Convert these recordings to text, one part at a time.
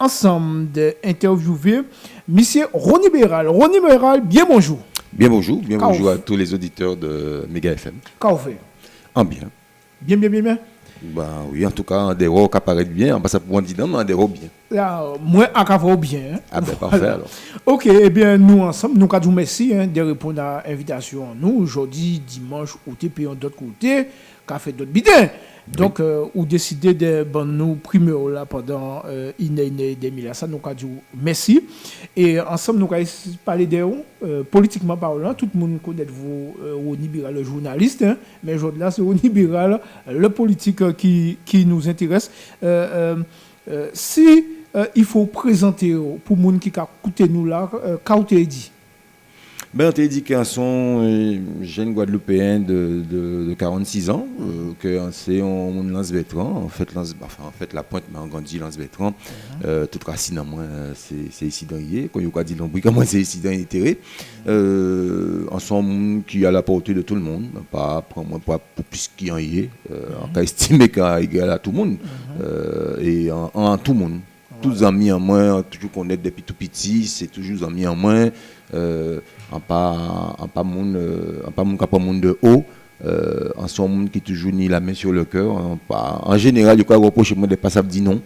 ensemble d'interviewer Monsieur Ronnie Béral. Ronnie Béral, bien bonjour. Bien bonjour à tous les auditeurs de Méga FM. Qu'est-ce que vous faites? En bien. Bien. Bah oui, en tout cas, un des rocs qui apparaît bien, on passe pour un dit mais un des rocs bien. Là, moi, à cavo bien. Hein? Ah ben parfait alors. Ok, eh bien, nous ensemble, nous avons merci de répondre à l'invitation. Nous, aujourd'hui, dimanche, ou t'es payé d'autre côté, qu'a fait d'autres bidins. Donc, ou décidé de nous primer là pendant une demi-là. Ça, nous avons dit merci. Et ensemble, nous avons parlé de politiquement parlant. Tout le monde connaît vous, Ronnie Béral, le journaliste. Hein, mais aujourd'hui, c'est Ronnie Béral, le politique qui nous intéresse. Si il faut présenter pour les gens qui écoutent nous là, qu'est-ce que tu dit? Ben, on t'a dit qu'un son jeune Guadeloupéen de 46 ans, que c'est un lance vétéran, en fait la pointe, mais on grandit lance vétéran, toute racine à moi, c'est ici dans hier, quand il y a dit l'ombrique, moi c'est ici dans l'intérêt, un son qui est à la portée de tout le monde, pas prendre moins pour plus qu'il y en ait, on a estimé qu'il est égal à tout le monde, et en tout le monde. Tous amis en moins, toujours connaître depuis tout petit, c'est toujours amis en moins, en pas monde de haut, en son monde qui toujours ni la main sur le cœur. En général, il y a reprocher moi de pas ça dit non.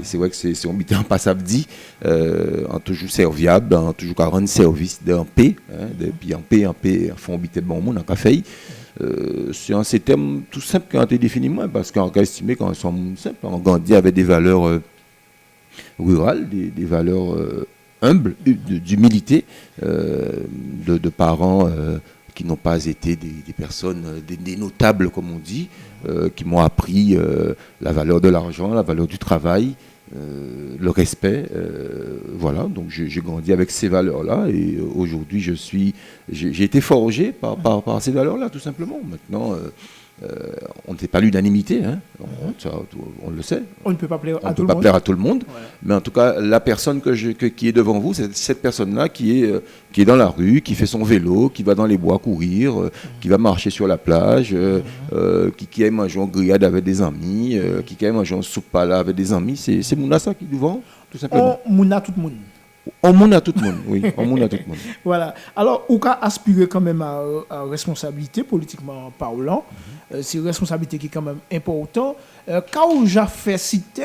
Et c'est vrai que c'est on pas ça dit, en toujours serviable, en toujours rendre service en paix, depuis en paix, font habiter bon monde en café. C'est un terme tout simple qui a été défini moi parce qu'on a estimé qu'on sont simple, on grandit avec des valeurs rurales, des valeurs humbles, d'humilité, de parents qui n'ont pas été des personnes, des notables comme on dit, qui m'ont appris la valeur de l'argent, la valeur du travail, le respect. Voilà, donc j'ai grandi avec ces valeurs-là et aujourd'hui j'ai été forgé par ces valeurs-là tout simplement. Maintenant, on ne fait pas l'unanimité, hein. On le sait. On ne peut pas plaire à tout le monde. Ouais. Mais en tout cas, la personne qui est devant vous, c'est cette personne-là qui est dans la rue, qui fait son vélo, qui va dans les bois courir, qui va marcher sur la plage, qui aime manger en grillade avec des amis, qui aime manger en soupe pala avec des amis. C'est Mouna ça qui est devant, tout simplement. Mouna tout le monde. On monde à tout le monde, oui. On monde à tout le monde. Voilà. Alors, on a aspiré quand même à responsabilité, politiquement parlant. C'est une responsabilité qui est quand même importante. Quand j'ai fait citer,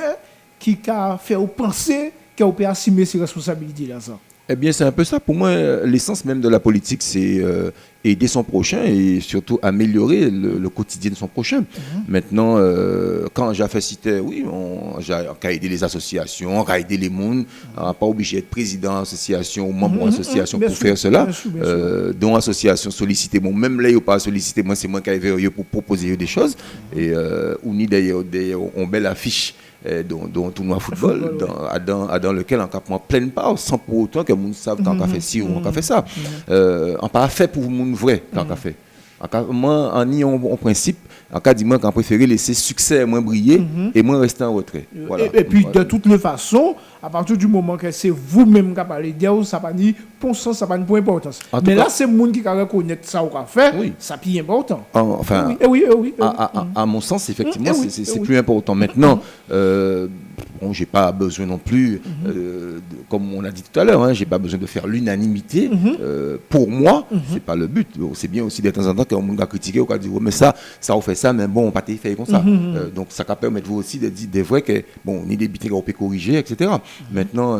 qui a fait penser qu'on peut assumer ces responsabilités-là, ça? Eh bien, c'est un peu ça. Pour moi, l'essence même de la politique, c'est aider son prochain et surtout améliorer le quotidien de son prochain. Maintenant, quand j'ai fait citer, oui, on a aidé les associations, on a aidé les mondes. On n'a pas obligé d'être président d'association ou membre d'association pour faire cela. Dont l'association sollicité, bon, même là, il n'y a pas sollicité, moi, c'est moi qui ai pour proposer des choses. Et on y d'ailleurs une belle affiche. Dans un tournoi football, dans lequel on a plein part, sans pour autant que les gens savent qu'on a fait ci ou on a fait ça. On n'a pas fait pour les gens vrais qu'on a fait. Moi, en principe, en cas dit-moi qu'on préfère laisser succès moins briller et moins rester en retrait. Voilà. Et puis, de toutes les façons, à partir du moment que c'est vous-même qui parlez d'eux, ça n'a pas ni pour sens, ça n'a pas ni pour importance. Mais là, c'est le monde qui reconnaît ça ou qu'a fait, ça plus important. Enfin, oui. À mon sens, effectivement, c'est plus important. Maintenant, bon, j'ai pas besoin non plus, comme on a dit tout à l'heure, j'ai pas besoin de faire l'unanimité. Pour moi, c'est pas le but. C'est bien aussi de temps en temps qu'on va critiquer ou qu'on dit mais ça on fait ça, mais bon, on pas fait comme ça. Donc ça peut permettre vous aussi de dire des vrais que bon, ni des bêtises qu'on peut corriger, etc. Maintenant,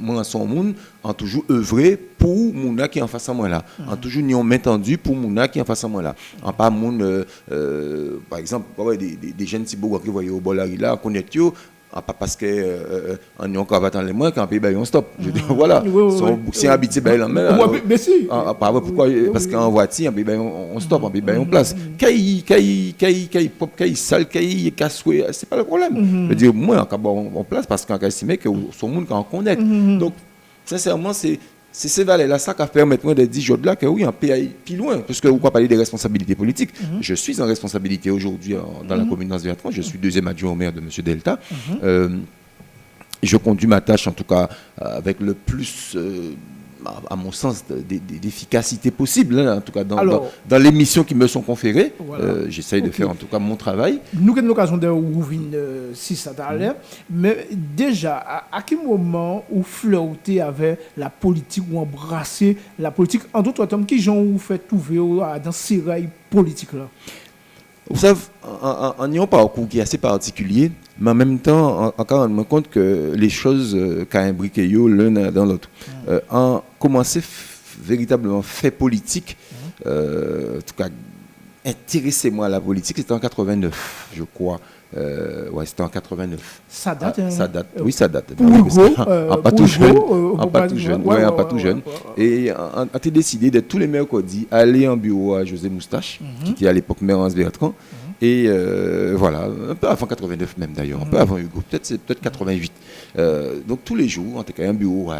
moi, en son monde, on toujours œuvré pour Mouna qui est en face à moi là. On toujours ni on main tendue pour Mouna qui est en face à moi là. En pas monde, par exemple, des jeunes Tiboua qui voyaient au Bolari là, connaître yo. Pas parce qu'on est en cravate dans les mains qu'un pays on stop. Je dis voilà, si on habite là même. Pourquoi? Parce qu'en voiture, on stop, on place. Caille pop, caille sale, caille cassoué, c'est pas le problème. Je dis moi on place parce qu'on estime que son monde qu'on connaît. Donc sincèrement c'est ces valeurs-là ça qui permettent de dire là que oui, on peut aller plus loin, parce que vous pouvez parler des responsabilités politiques. Je suis en responsabilité aujourd'hui dans la commune d'Anse-Bertrand, je suis deuxième adjoint au maire de M. Delta. Je conduis ma tâche en tout cas avec le plus à mon sens, d'efficacité possible, hein, en tout cas Alors, dans les missions qui me sont conférées. Voilà. J'essaye de faire en tout cas mon travail. Nous avons l'occasion de ouvrir si ça t'allait, mais déjà, à quel moment vous flirtez avec la politique ou embrasser la politique, en d'autres termes, qui gens vous fait trouver dans ces rails politiques là? Vous savez, en ayant un parcours qui est assez particulier, mais en même temps, encore on me compte que les choses qu'à imbriquer l'un dans l'autre. En commencer véritablement fait politique, en tout cas, intéressez-moi à la politique, c'était en 89, je crois. Ouais, c'était en 89. Ça date, ça date. Oui, ça date. Pour pas tout jeune. Pas tout jeune. Ouais, pas tout jeune. Et on a décidé de tous les mercredis aller en bureau à José Moustache, qui était à l'époque maire Hans Bertrand. Et voilà, un peu avant 89 même d'ailleurs, un peu avant Hugo, peut-être 88. Donc tous les jours, on était un bureau,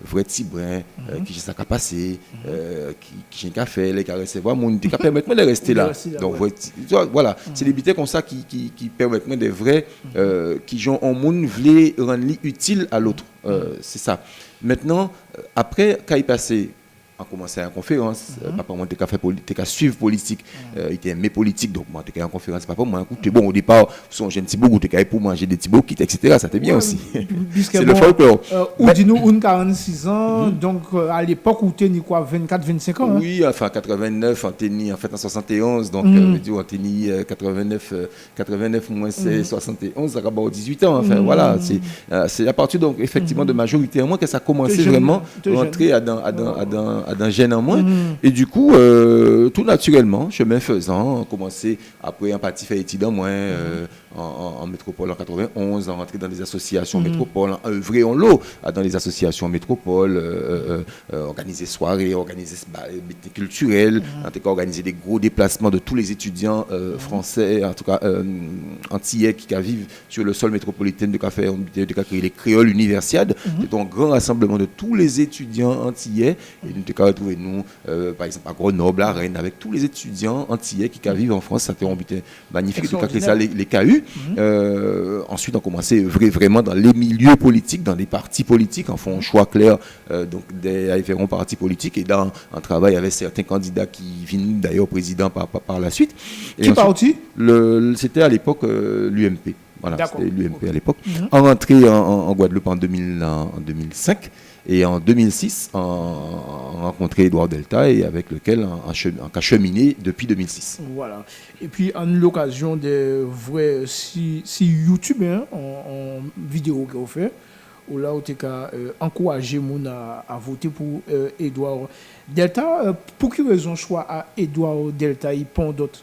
vrai petit brin, qui j'ai ça qu'à passer, qui j'ai qu'à faire, les qu'à recevoir, mon qui permettre de rester là. Donc voilà, c'est des billets comme ça qui permettent des vrais, qui ont un monde voulait rendre utile à l'autre. C'est ça. Maintenant, après, quand il passait, on commençait à la conférence, papa moi t'es fait politique, suivre politique, il était aimé politique, donc moi t'es en conférence, papa moi écoute, bon au départ, son jeune Thibaut, t'es pour manger des Thibaut, etc. Ça t'est bien aussi. C'est le folklore. Ou dis-nous, on 46 ans, donc à l'époque où t'es quoi, 24-25 ans? Oui, enfin 89, en fait en 71, donc on tenait 89 moins c'est 71, ça va 18 ans, enfin voilà, c'est à partir donc effectivement de majoritairement que ça a commencé vraiment à rentrer à d'un gène en moins. Et du coup, tout naturellement, chemin faisant, on commençait après un parti fait études en moins, en métropole en 91, en rentrer dans des associations métropole, en œuvrer en lot dans les associations métropole, organiser soirées, organiser des culturels, en tout cas organiser des gros déplacements de tous les étudiants français, en tout cas antillais qui vivent sur le sol métropolitain de créer les créoles universiades. C'est un grand rassemblement de tous les étudiants antillais. Et nous avons retrouvé nous, par exemple à Grenoble, à Rennes, avec tous les étudiants antillais qui vivent en France. Ça a été magnifique de créer ça, les KU. Ensuite, on commençait vraiment dans les milieux politiques, dans les partis politiques, en font un choix clair donc des différents partis politiques et dans un travail avec certains candidats qui viennent d'ailleurs président par la suite. Qui parti? C'était à l'époque l'UMP. Voilà, d'accord, c'était l'UMP à l'époque. En rentrée en Guadeloupe en 2005 et en 2006, on rencontré Edouard Delta et avec lequel on a cheminé depuis 2006. Voilà. Et puis, en l'occasion de vrai si YouTube, en vidéo qu'on fait, où là, on a encouragé les gens à voter pour Edouard Delta. Pour quelle raison choix à Edouard Delta et pas d'autres?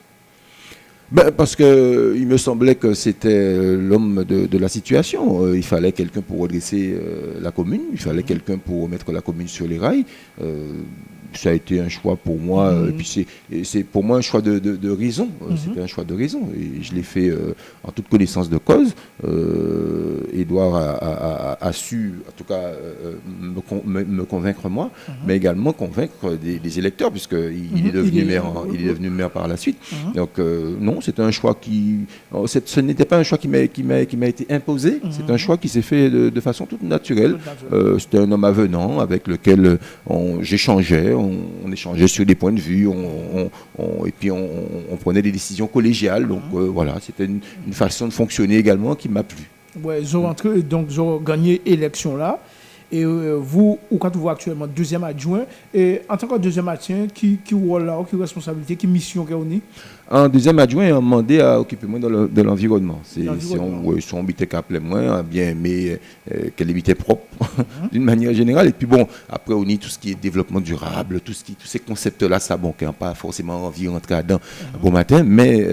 Parce qu'il me semblait que c'était l'homme de la situation. Il fallait quelqu'un pour redresser la commune, il fallait quelqu'un pour mettre la commune sur les rails. Ça a été un choix pour moi, et puis c'est pour moi un choix de raison. C'était un choix de raison, et je l'ai fait en toute connaissance de cause. Édouard a su, en tout cas, me convaincre moi, mais également convaincre des électeurs, puisqu'il est devenu maire, il est devenu maire par la suite. Donc non, c'était un choix ce n'était pas un choix qui m'a été imposé, c'est un choix qui s'est fait de façon toute naturelle. C'était un homme avenant avec lequel j'échangeais. On échangeait sur des points de vue, et puis on prenait des décisions collégiales. Donc voilà, c'était une façon de fonctionner également qui m'a plu. Ouais, ils ont rentré, donc ils ont gagné l'élection là. Et vous, ou quand vous voyez actuellement deuxième adjoint, et en tant que deuxième adjoint, qui rôle là, qui responsabilité, qui mission qu'on est? Un deuxième adjoint est demandé à occuper moins de l'environnement. Si on habitait qu'appelait moins, a bien aimé qu'elle habitait propre d'une manière générale. Et puis bon, après on y tout ce qui est développement durable, tous ces concepts-là, ça bon, qui n'a pas forcément envie de rentrer dedans bon matin, mais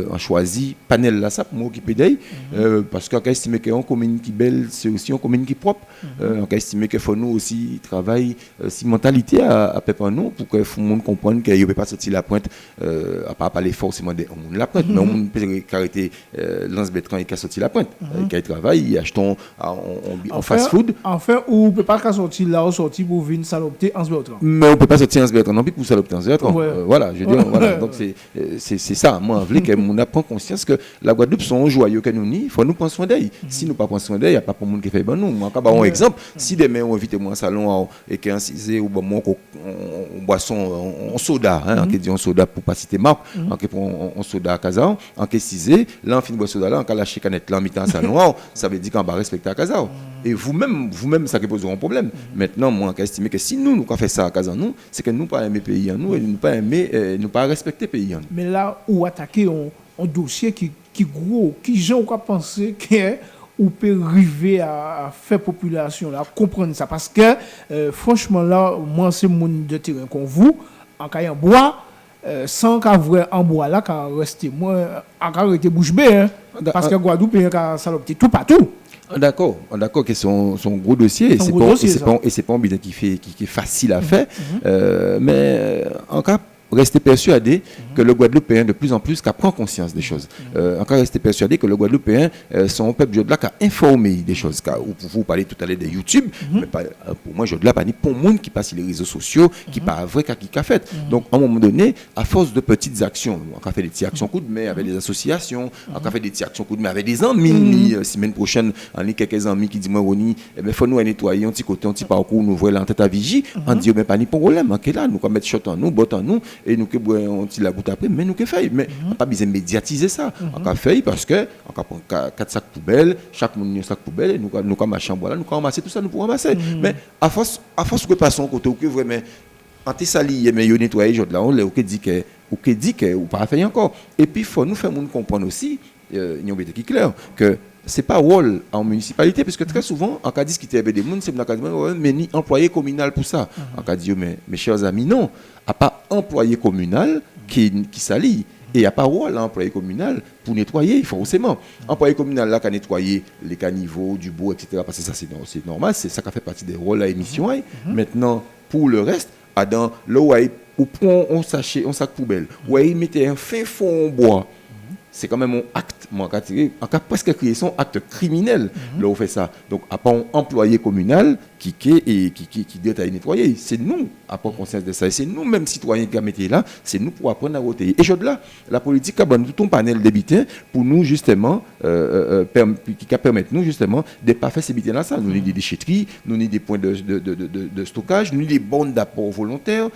on choisit panel là ça pour m'occuper d'elle, parce qu'on estime qu'une commune qui est belle, c'est aussi une commune qui est propre. On estime qu'il faut nous aussi travailler si mentalité à pépin nous pour que le monde comprenne qu'il ne peut pas sortir la pointe à part parler forcément de la pointe, mais on peut arrêter Lance Bertrand qui a sorti la pointe, qui travaille, il achète en fast food, Enfin, ou peut pas sortir là, sortir pour venir salopter en Bertrand. Mais on ne peut pas sortir en Bertrand non plus pour salopter en Bertrand. Ouais. Voilà, je veux dire, voilà. Donc c'est ça. Moi, je veux que mon prend conscience que la Guadeloupe sont joyeux que nous n'y, il faut nous prendre soin d'elle. Si nous pas prendre soin d'elle, il n'y a pas pour monde qui fait bon nous. Moi, un exemple, si demain on invite moi au salon et qu'un cisé ou bon on boisson on soda, hein, on dit on soda pour pas citer marque, on soda à Kazao, en que cisé, là on finit boire soda là, on ca lâcher canette là en mi-temps salon, ça veut dire qu'on va respecter à Kazao. Et vous-même, ça qui pose un problème. Maintenant, moi, j'estime que si nous faisons ça à Kazan, nous, c'est que nous pas aimer pays en nous et nous pas aimer, nous pas respecter pays en nous. Mais là, où attaquer un dossier qui gros, qui gens ont pensé que ou peut arriver à faire population là comprendre ça parce que franchement là, moi c'est mon de terrain qu'on vous en caille en bois. Sans qu'avoir en bois là, qu'à rester moi, en rester bouche bée, hein, parce que Guadeloupe est un salopé tout partout. D'accord que son gros dossier, et c'est pas un bilan qui est facile à faire, mais en cas rester persuadé que le Guadeloupéen de plus en plus prend conscience des choses. Encore rester persuadé que le Guadeloupéen sont un peuple de là qui a informé des choses. Vous parlez tout à l'heure de YouTube, mais pas, pour moi je de là pas ni pour le monde qui passe sur les réseaux sociaux, qui pas vrai qui a fait. Donc à un moment donné, à force de petites actions, on a fait des petites actions coup de main avec des associations, on a fait des petites actions coup de main avec des amis. Semaine prochaine, on a quelques amis qui disent moi Roni, il faut nous nettoyer un petit côté, un petit parcours, nous voir la tête à vigie. On dit mais pas ni problème, OK là, nous mettre shot en nous, bot en nous. Et nous on la goutte après mais nous que fait mais on pas besoin médiatiser ça on a fait parce que on prend 4 sacs poubelles chaque monde un sac poubelle et nous comme machin voilà nous ramasser tout ça nous pour ramasser mais à force que passons côté que vraiment anti sali mais yo nettoyer jod là on dit que ou pas fait encore et puis faut nous faire monde comprendre aussi il y a qui clair que c'est pas rôle en municipalité parce que très souvent en cas de discuter avec des gens c'est mais ni employé communal pour ça en cas de mais mes chers amis non à pas employé communal qui s'allie et il n'y a pas rôle à employé communal pour nettoyer forcément employé communal là qui a nettoyé les caniveaux du bois etc parce que ça c'est normal c'est ça qui fait partie des rôles à émission maintenant pour le reste dans le où prend on sac poubelle où il mettait un fin fond en bois c'est quand même un acte, en cas presque créé son acte criminel, là où fait ça. Donc, à part un employé communal qui doit être nettoyer, c'est nous, à part conscience de ça, et c'est nous, même citoyens qui mettez là, c'est nous pour apprendre à voter. Et je là, la politique a tout un panel de bitins pour nous, justement, qui permettre nous, justement, de ne pas faire ces bitins là, ça. Nous avons des déchetteries, nous avons des points de stockage, nous avons des bornes d'apport volontaire.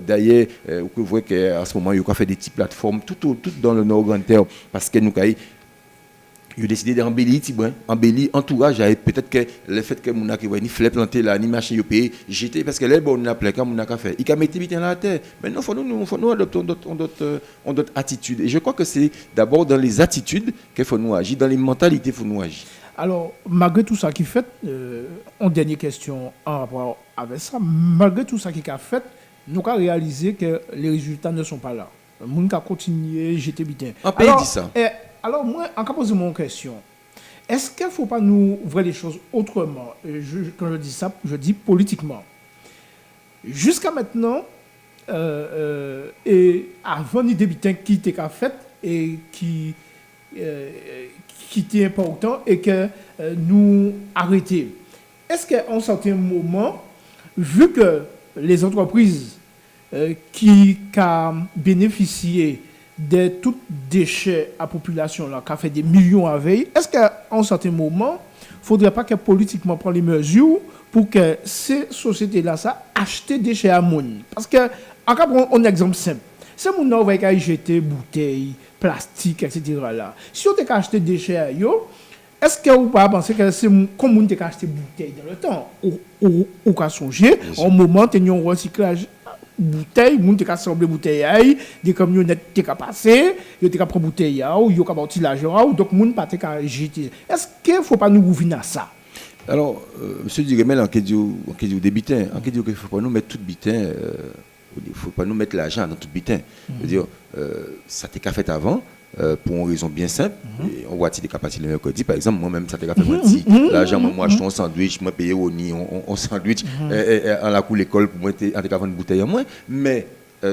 D'ailleurs, vous voyez qu'à ce moment, il y a fait des petites plateformes tout dans le Nord-Grand-Terre. Parce que nous avons décidé d'embellir entourage peut-être que le fait que mon a ni fleur planté là ni machin yo payé jeter parce que les bon n'a plein comme mon a fait il a mettre bien la terre maintenant faut nous adopter d'autres attitudes et je crois que c'est d'abord dans les attitudes qu'il faut nous agir dans les mentalités faut nous agir. Alors malgré tout ça qui fait en dernière question en rapport avec ça malgré tout ça qui a fait nous avons réalisé que les résultats ne sont pas là. Moun ka continuer jeter bitin. Alors dit ça. Alors moi en cas poser mon question. Est-ce qu'il faut pas nous voir les choses autrement quand je dis ça, je dis politiquement. Jusqu'à maintenant et avant ni bitin qui était fait et qui était important et que nous arrêter. Est-ce qu'à un certain moment vu que les entreprises qui a bénéficié de tous déchets à la population, là, qui a fait des millions à veille, est-ce qu'à un certain moment, il ne faudrait pas que politiquement prenne les mesures pour que ces sociétés-là achètent des déchets à monde? Parce que, en cas, un exemple simple, si on va jeter bouteilles, plastique, etc. là, si on a acheté des déchets à eux, est-ce que vous pas penser que c'est comme on a acheté des bouteilles dans le temps ou qu'à songer, au moment où on recyclage bouteille, moun te ka semble bouteille, des camionnettes te ka passer, yo te ka prendre bouteille ou yo ka bâti l'argent ou donc moun pas te ka jeter. Est-ce qu'il faut pas nous revenir à ça? Alors monsieur Diremel en qu'il dit des bitins, en qu'il dit qu'il faut pas nous mettre tout bitin il faut pas nous mettre l'argent dans tout bitin. Je veux dire ça t'est qu'à fait avant pour une raison bien simple. Et on voit des capacités le mercredi par exemple moi-même ça t'est qu'à fait l'argent moi acheter un sandwich moi payer au ni on sandwich en la cour l'école pour moi en vendre une bouteille en moins mais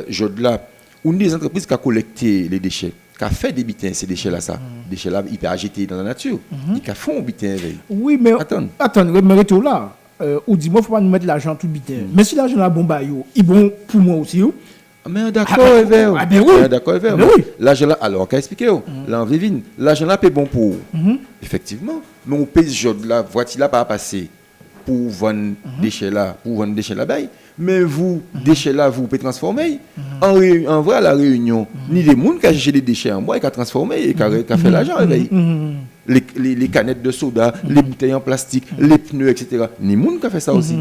je de là une des entreprises qui a collecté les déchets qu'a fait des bitins, ces déchets-là, ça. Des déchets-là, hyper agités dans la nature. Ils font bitin veille. Oui, mais attends, mais retour là. Ou dis-moi, faut pas nous mettre l'argent tout bitin. Mais si l'argent là bon bah yo, il bon pour moi aussi. Mais d'accord, Ever. Ah ben oui. D'accord, Ever. L'argent là, alors, qu'à expliquer, là, l'argent là, c'est bon pour. Effectivement. Mais on paye ce genre de la voiture là, pas passer pour vendre déchets là, bail. Mais vous, déchets là, vous pouvez transformer. En vrai, à la Réunion, ni les gens qui ont cherché des déchets en bois et qui ont transformé et qui ont fait l'argent. Les canettes de soda, les bouteilles en plastique, les pneus, etc. Ni les gens qui ont fait ça aussi.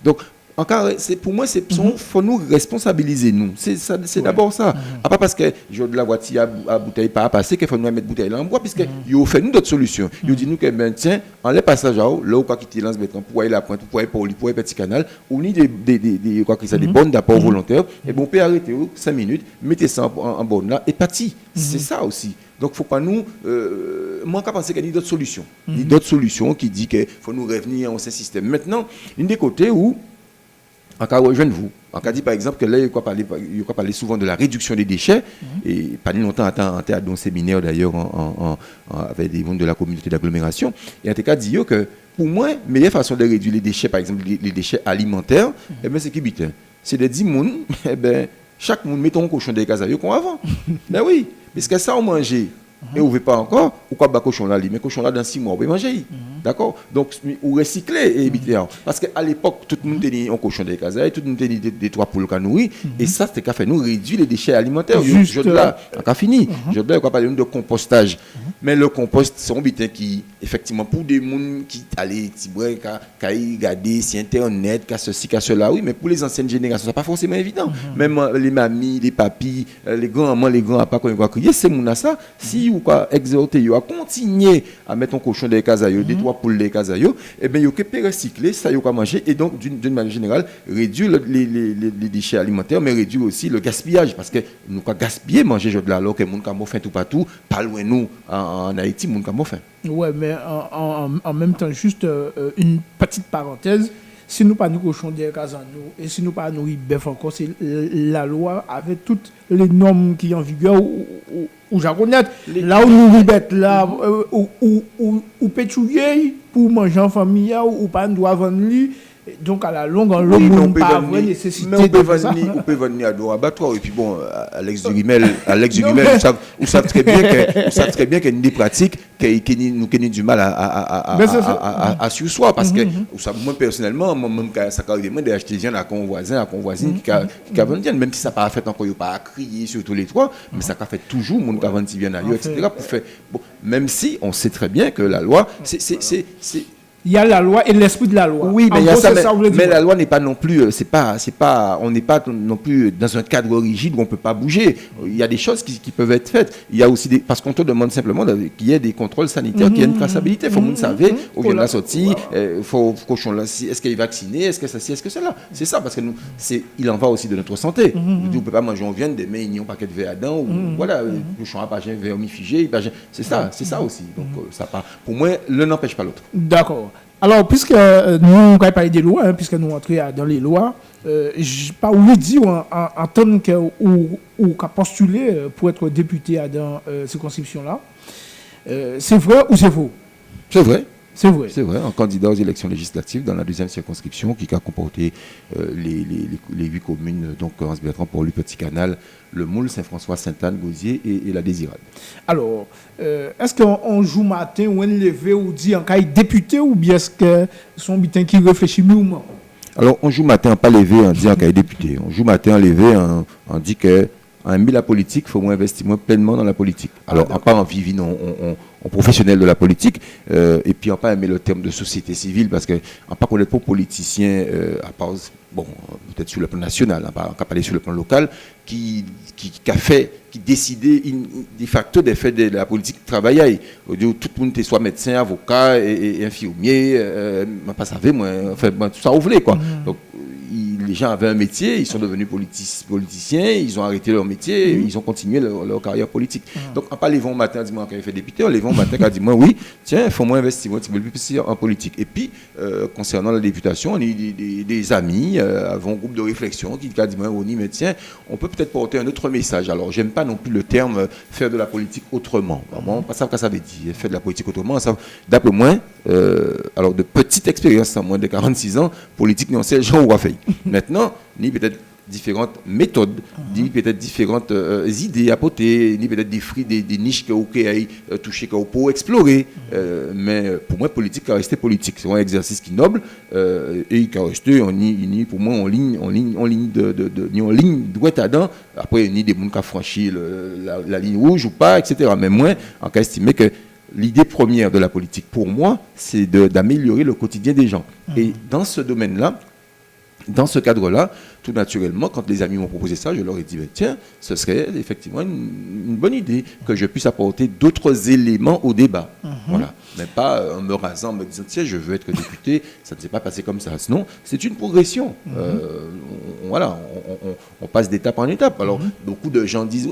Donc, encore, pour moi, il faut nous responsabiliser, nous. C'est d'abord ça. Pas parce que j'ai de la voiture à bouteille pas à passer qu'il faut nous mettre bouteille là en bois, puisque ils ont fait nous d'autres solutions. Ils ont dit nous que, ben, tiens, en les passages là où quoi quitter l'Anse-Bertrand, pour aller la pointe, pour aller Poli, pour aller Petit Canal, ou ni des bonnes d'apport volontaire, et bon, on peut arrêter 5 minutes, mettez ça en bonne là, et parti. C'est ça aussi. Donc, il ne faut pas nous. Moi, je pense qu'il y a d'autres solutions. Il y a d'autres solutions qui disent qu'il faut nous revenir à un système. Maintenant, une des côtés où. En cas rejoindre vous. En cas dit par exemple que là, il y a parlé souvent de la réduction des déchets. Et pas longtemps, à un séminaire d'ailleurs avec des membres de la communauté d'agglomération. Et en tout cas, dit que pour moi, la meilleure façon de réduire les déchets, par exemple les déchets alimentaires, c'est qui bite. C'est de dire, chaque monde met un cochon des casailles comme avant. Ben oui, parce que ça, on mangeait. Et on ne veut pas encore, ou quoi, cochon là, mais cochon là dans 6 mois, on peut manger. D'accord? Donc, ou recycler et éviter. Parce qu'à l'époque, tout le monde tenait un cochon des casailles, tout le monde tenait des 3 poules qu'à nourrir. Et ça, c'était qu'à faire nous réduire les déchets alimentaires. Juste là, on fini. Je dois parler de compostage. Mais le compost, c'est un bitin qui, effectivement, pour des gens qui allaient, qui regarder sur Internet, qui ceci, qui cela, oui, mais pour les anciennes générations, ce n'est pas forcément évident. Même les mamies, les papis, les grands-mamans, les grands-papas, quand ils vont crier, c'est mon ça. Si ou quoi exhorter à continuer à mettre un cochon des casailles, des 3 poules des casailles, et bien, il faut recycler, ça, il faut manger, et donc, d'une manière générale, réduire les déchets alimentaires, mais réduire aussi le gaspillage, parce que nous avons gaspillé manger de là, alors que les gens ont faim tout partout, pas loin nous, en Haïti, les gens ont faim. Oui, mais en même temps, juste une petite parenthèse. Si nous pas nous cochons des cases en nous, et si nous pas nourrir bœuf encore, c'est la loi avec toutes les normes qui sont en vigueur ou japonaises. Là où nous ribêtes, là où pétouiller pour manger en famille, ou pas nous doit vendre lui. Donc à la longue, on n'a pas vraie nécessité. Mais on peut venir à l'abattoir. Et puis bon, Alex Durimel, vous savez très bien qu'il y a des pratiques qui nous ont du mal à suivre soi. Parce que moi personnellement, ça arrive d'acheter des gens à un voisin, à un voisine qui a vendu, même si ça n'a pas fait encore, il n'y a pas à crier sur tous les trois, mais ça a fait toujours, mon qui a vendu bien ailleurs, etc. Même si on sait très bien que la loi, c'est il y a la loi et l'esprit de la loi. Oui, mais, mais la loi n'est pas non plus, on n'est pas non plus dans un cadre rigide où on ne peut pas bouger. Il y a des choses qui peuvent être faites. Il y a aussi parce qu'on te demande simplement qu'il y ait des contrôles sanitaires, qu'il y ait une traçabilité. Il faut que vous saviez où vient la sortie, il faut cochon là, est-ce qu'il est vacciné, est-ce que ça, est-ce que cela. C'est ça, parce que il en va aussi de notre santé. On ne peut pas manger en viande, des mains, ils n'ont pas de verre à dents, ou voilà, cochon à pagin, vermifigé, c'est ça aussi. Donc, ça part. Pour moi, l'un n'empêche pas l'autre. D'accord. Alors, puisque nous avons parlé des lois, puisque nous entrons dans les lois, je pas oublié de dire en tant que ou qu'a postulé pour être député dans cette circonscription-là, c'est vrai ou c'est faux? C'est vrai. C'est vrai. C'est vrai, un candidat aux élections législatives dans la 2e circonscription qui a comporté les 8 communes, donc Anse-Bertrand, Port-Louis, Petit Canal, Le Moule, Saint-François, Sainte-Anne, Gosier et la Désirade. Alors, est-ce qu'on joue matin ou on levé ou dit en cas de député ou bien est-ce que son bitin qui réfléchit mieux ou moins? Alors, on joue matin pas levé en disant qu'il est député. On joue matin levé en dit que en aimant la politique, il faut investir pleinement dans la politique. Alors, on pas en vivre, en professionnel de la politique, et puis on pas aimer le terme de société civile, parce qu'on n'a pas connaître pour politiciens, à part, bon, peut-être sur le plan national, on n'a pas parlé sur le plan local, qui décidait de facto des faits de la politique travailler. Tout le monde soit médecin, avocat et infirmier, pas savait, moi, enfin, tout ça, vous voulez, quoi. Donc, les gens avaient un métier, ils sont devenus politiciens, ils ont arrêté leur métier, ils ont continué leur carrière politique. Donc, on parle vont matin, dis-moi, quand il fait député, on les vont matin, quand dit moi, oui, tiens, il faut moins investir, un petit peu plus en politique. Et puis, concernant la députation, on a des amis, avons un groupe de réflexion qui dit moi, Ronnie, mais tiens, on peut peut-être porter un autre message. Alors, j'aime pas non plus le terme faire de la politique autrement. Bon, pas ça que ça veut dire, faire de la politique autrement. D'après moi, alors de petite expérience, en moins de 46 ans, politique, non, c'est le genre où on fait. Maintenant, ni peut-être différentes méthodes, ni peut-être différentes idées à porter, ni peut-être des niches que vous avez touchées pour explorer. Mais pour moi, politique a resté politique. C'est un exercice qui est noble et qui a resté, pour moi, en ligne droite à dents. Après, il y a des gens qui ont franchi la ligne rouge ou pas, etc. Mais moi, on peut estimer que l'idée première de la politique, pour moi, c'est d'améliorer le quotidien des gens. Et dans ce domaine-là, dans ce cadre-là, tout naturellement, quand les amis m'ont proposé ça, je leur ai dit, tiens, ce serait effectivement une bonne idée que je puisse apporter d'autres éléments au débat. Voilà. Mais pas en me rasant, en me disant, tiens, je veux être député, ça ne s'est pas passé comme ça. Sinon, c'est une progression. Voilà, on passe d'étape en étape. Alors, beaucoup de gens disent,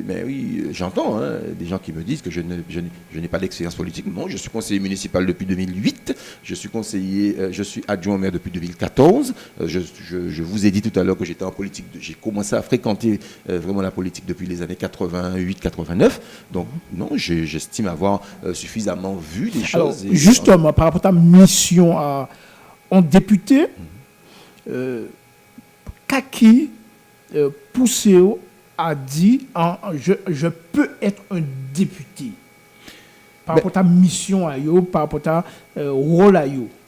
mais oui, j'entends, hein, des gens qui me disent que je n'ai pas d'expérience politique. Non, je suis conseiller municipal depuis 2008, je suis adjoint au maire depuis 2014. Je vous ai dit tout à l'heure que j'étais en politique, j'ai commencé à fréquenter vraiment la politique depuis les années 88-89. Donc, non, j'estime avoir suffisamment vu des choses. Alors, justement, par rapport à ta mission en député, Kaki Pousseo a dit je peux être un député. Par rapport à ta mission, par rapport à ta rôle.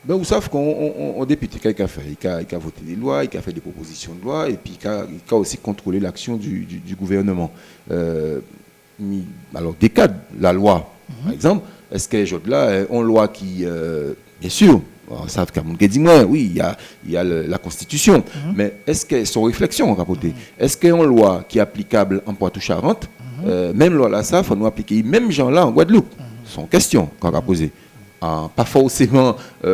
Ben, vous savez qu'on député, qu'il a fait, il a voté des lois, il a fait des propositions de loi, et puis il a aussi contrôlé l'action du gouvernement. Alors, des cadres, la loi, par exemple, est-ce que les gens là ont une loi qui, bien sûr, on sait qu'à mon dit moi, oui, il y a la Constitution, mais est-ce qu'elles sont réflexions en rapporté? Est-ce qu'il y a une loi qui est applicable en Poitou-Charentes? Même loi là, ça, il faut nous appliquer. Même gens là en Guadeloupe, c'est une question qu'on va poser. Pas forcément, en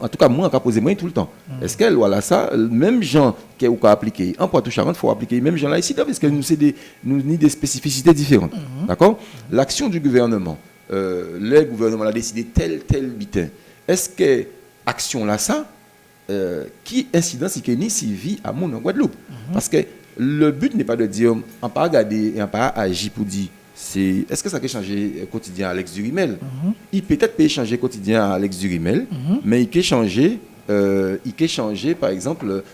tout cas, moi, on a posé moi tout le temps. Est-ce qu'elle voilà ça, même gens qui ont appliqué en Poitou-Charentes, il faut appliquer même gens là ici, parce que nous avons des spécificités différentes. D'accord? L'action du gouvernement, le gouvernement a décidé tel bitin. Est-ce que action là ça, qui incidence qui est ni suivi à mon en Guadeloupe? Parce que le but n'est pas de dire, on pas regarder et on pas agir pour dire. Est-ce que ça peut changer quotidien à Alex Durimel? Il peut-être peut changer quotidien à Alex Durimel, mais il peut changer, par exemple,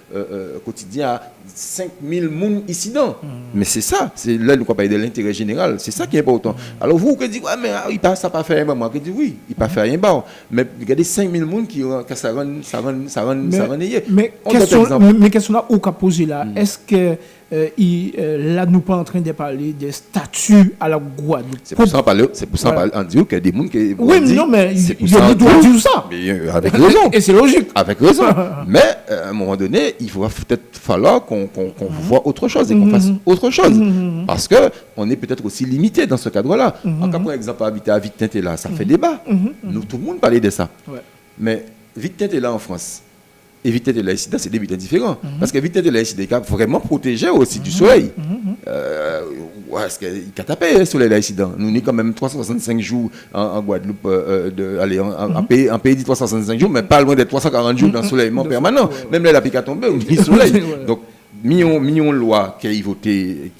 quotidien à 5000 moun ici dedans. Mais c'est ça, c'est là nous parlons de l'intérêt général, c'est ça qui est important. Alors vous qui dites, ouais, mais ça pas fait rien, moi qui dis oui, il pas fait rien, mais regardez 5000 moun qui ça rend. Mais question là où qu'a posé là, est-ce que là nous pas en train de parler des statuts à la Guadeloupe? C'est pour ça on dit qu'il y a des gens qui oui, mais non, mais il y a des droits dire ça. Avec raison. Et c'est logique. Avec raison. Mais à un moment donné, il va peut-être falloir qu'on voit autre chose et qu'on fasse autre chose. Parce qu'on est peut-être aussi limité dans ce cadre-là. En cas, par exemple, habiter à Victinté-là, ça fait débat. Nous, tout le monde parlait de ça. Ouais. Mais Victinté-là en France, et Victinté-là ici, c'est des butins différents. Parce que Victinté-là ici, il a vraiment protégé aussi du soleil. Est-ce qu'il a tapé le soleil là ici? Nous avons quand même 365 jours en Guadeloupe, en pays dit 365 jours, mais pas loin des 340 jours d'ensoleillement permanent. Même là, il a piqué à tomber, il y a soleil. Donc, millions de lois qui est votée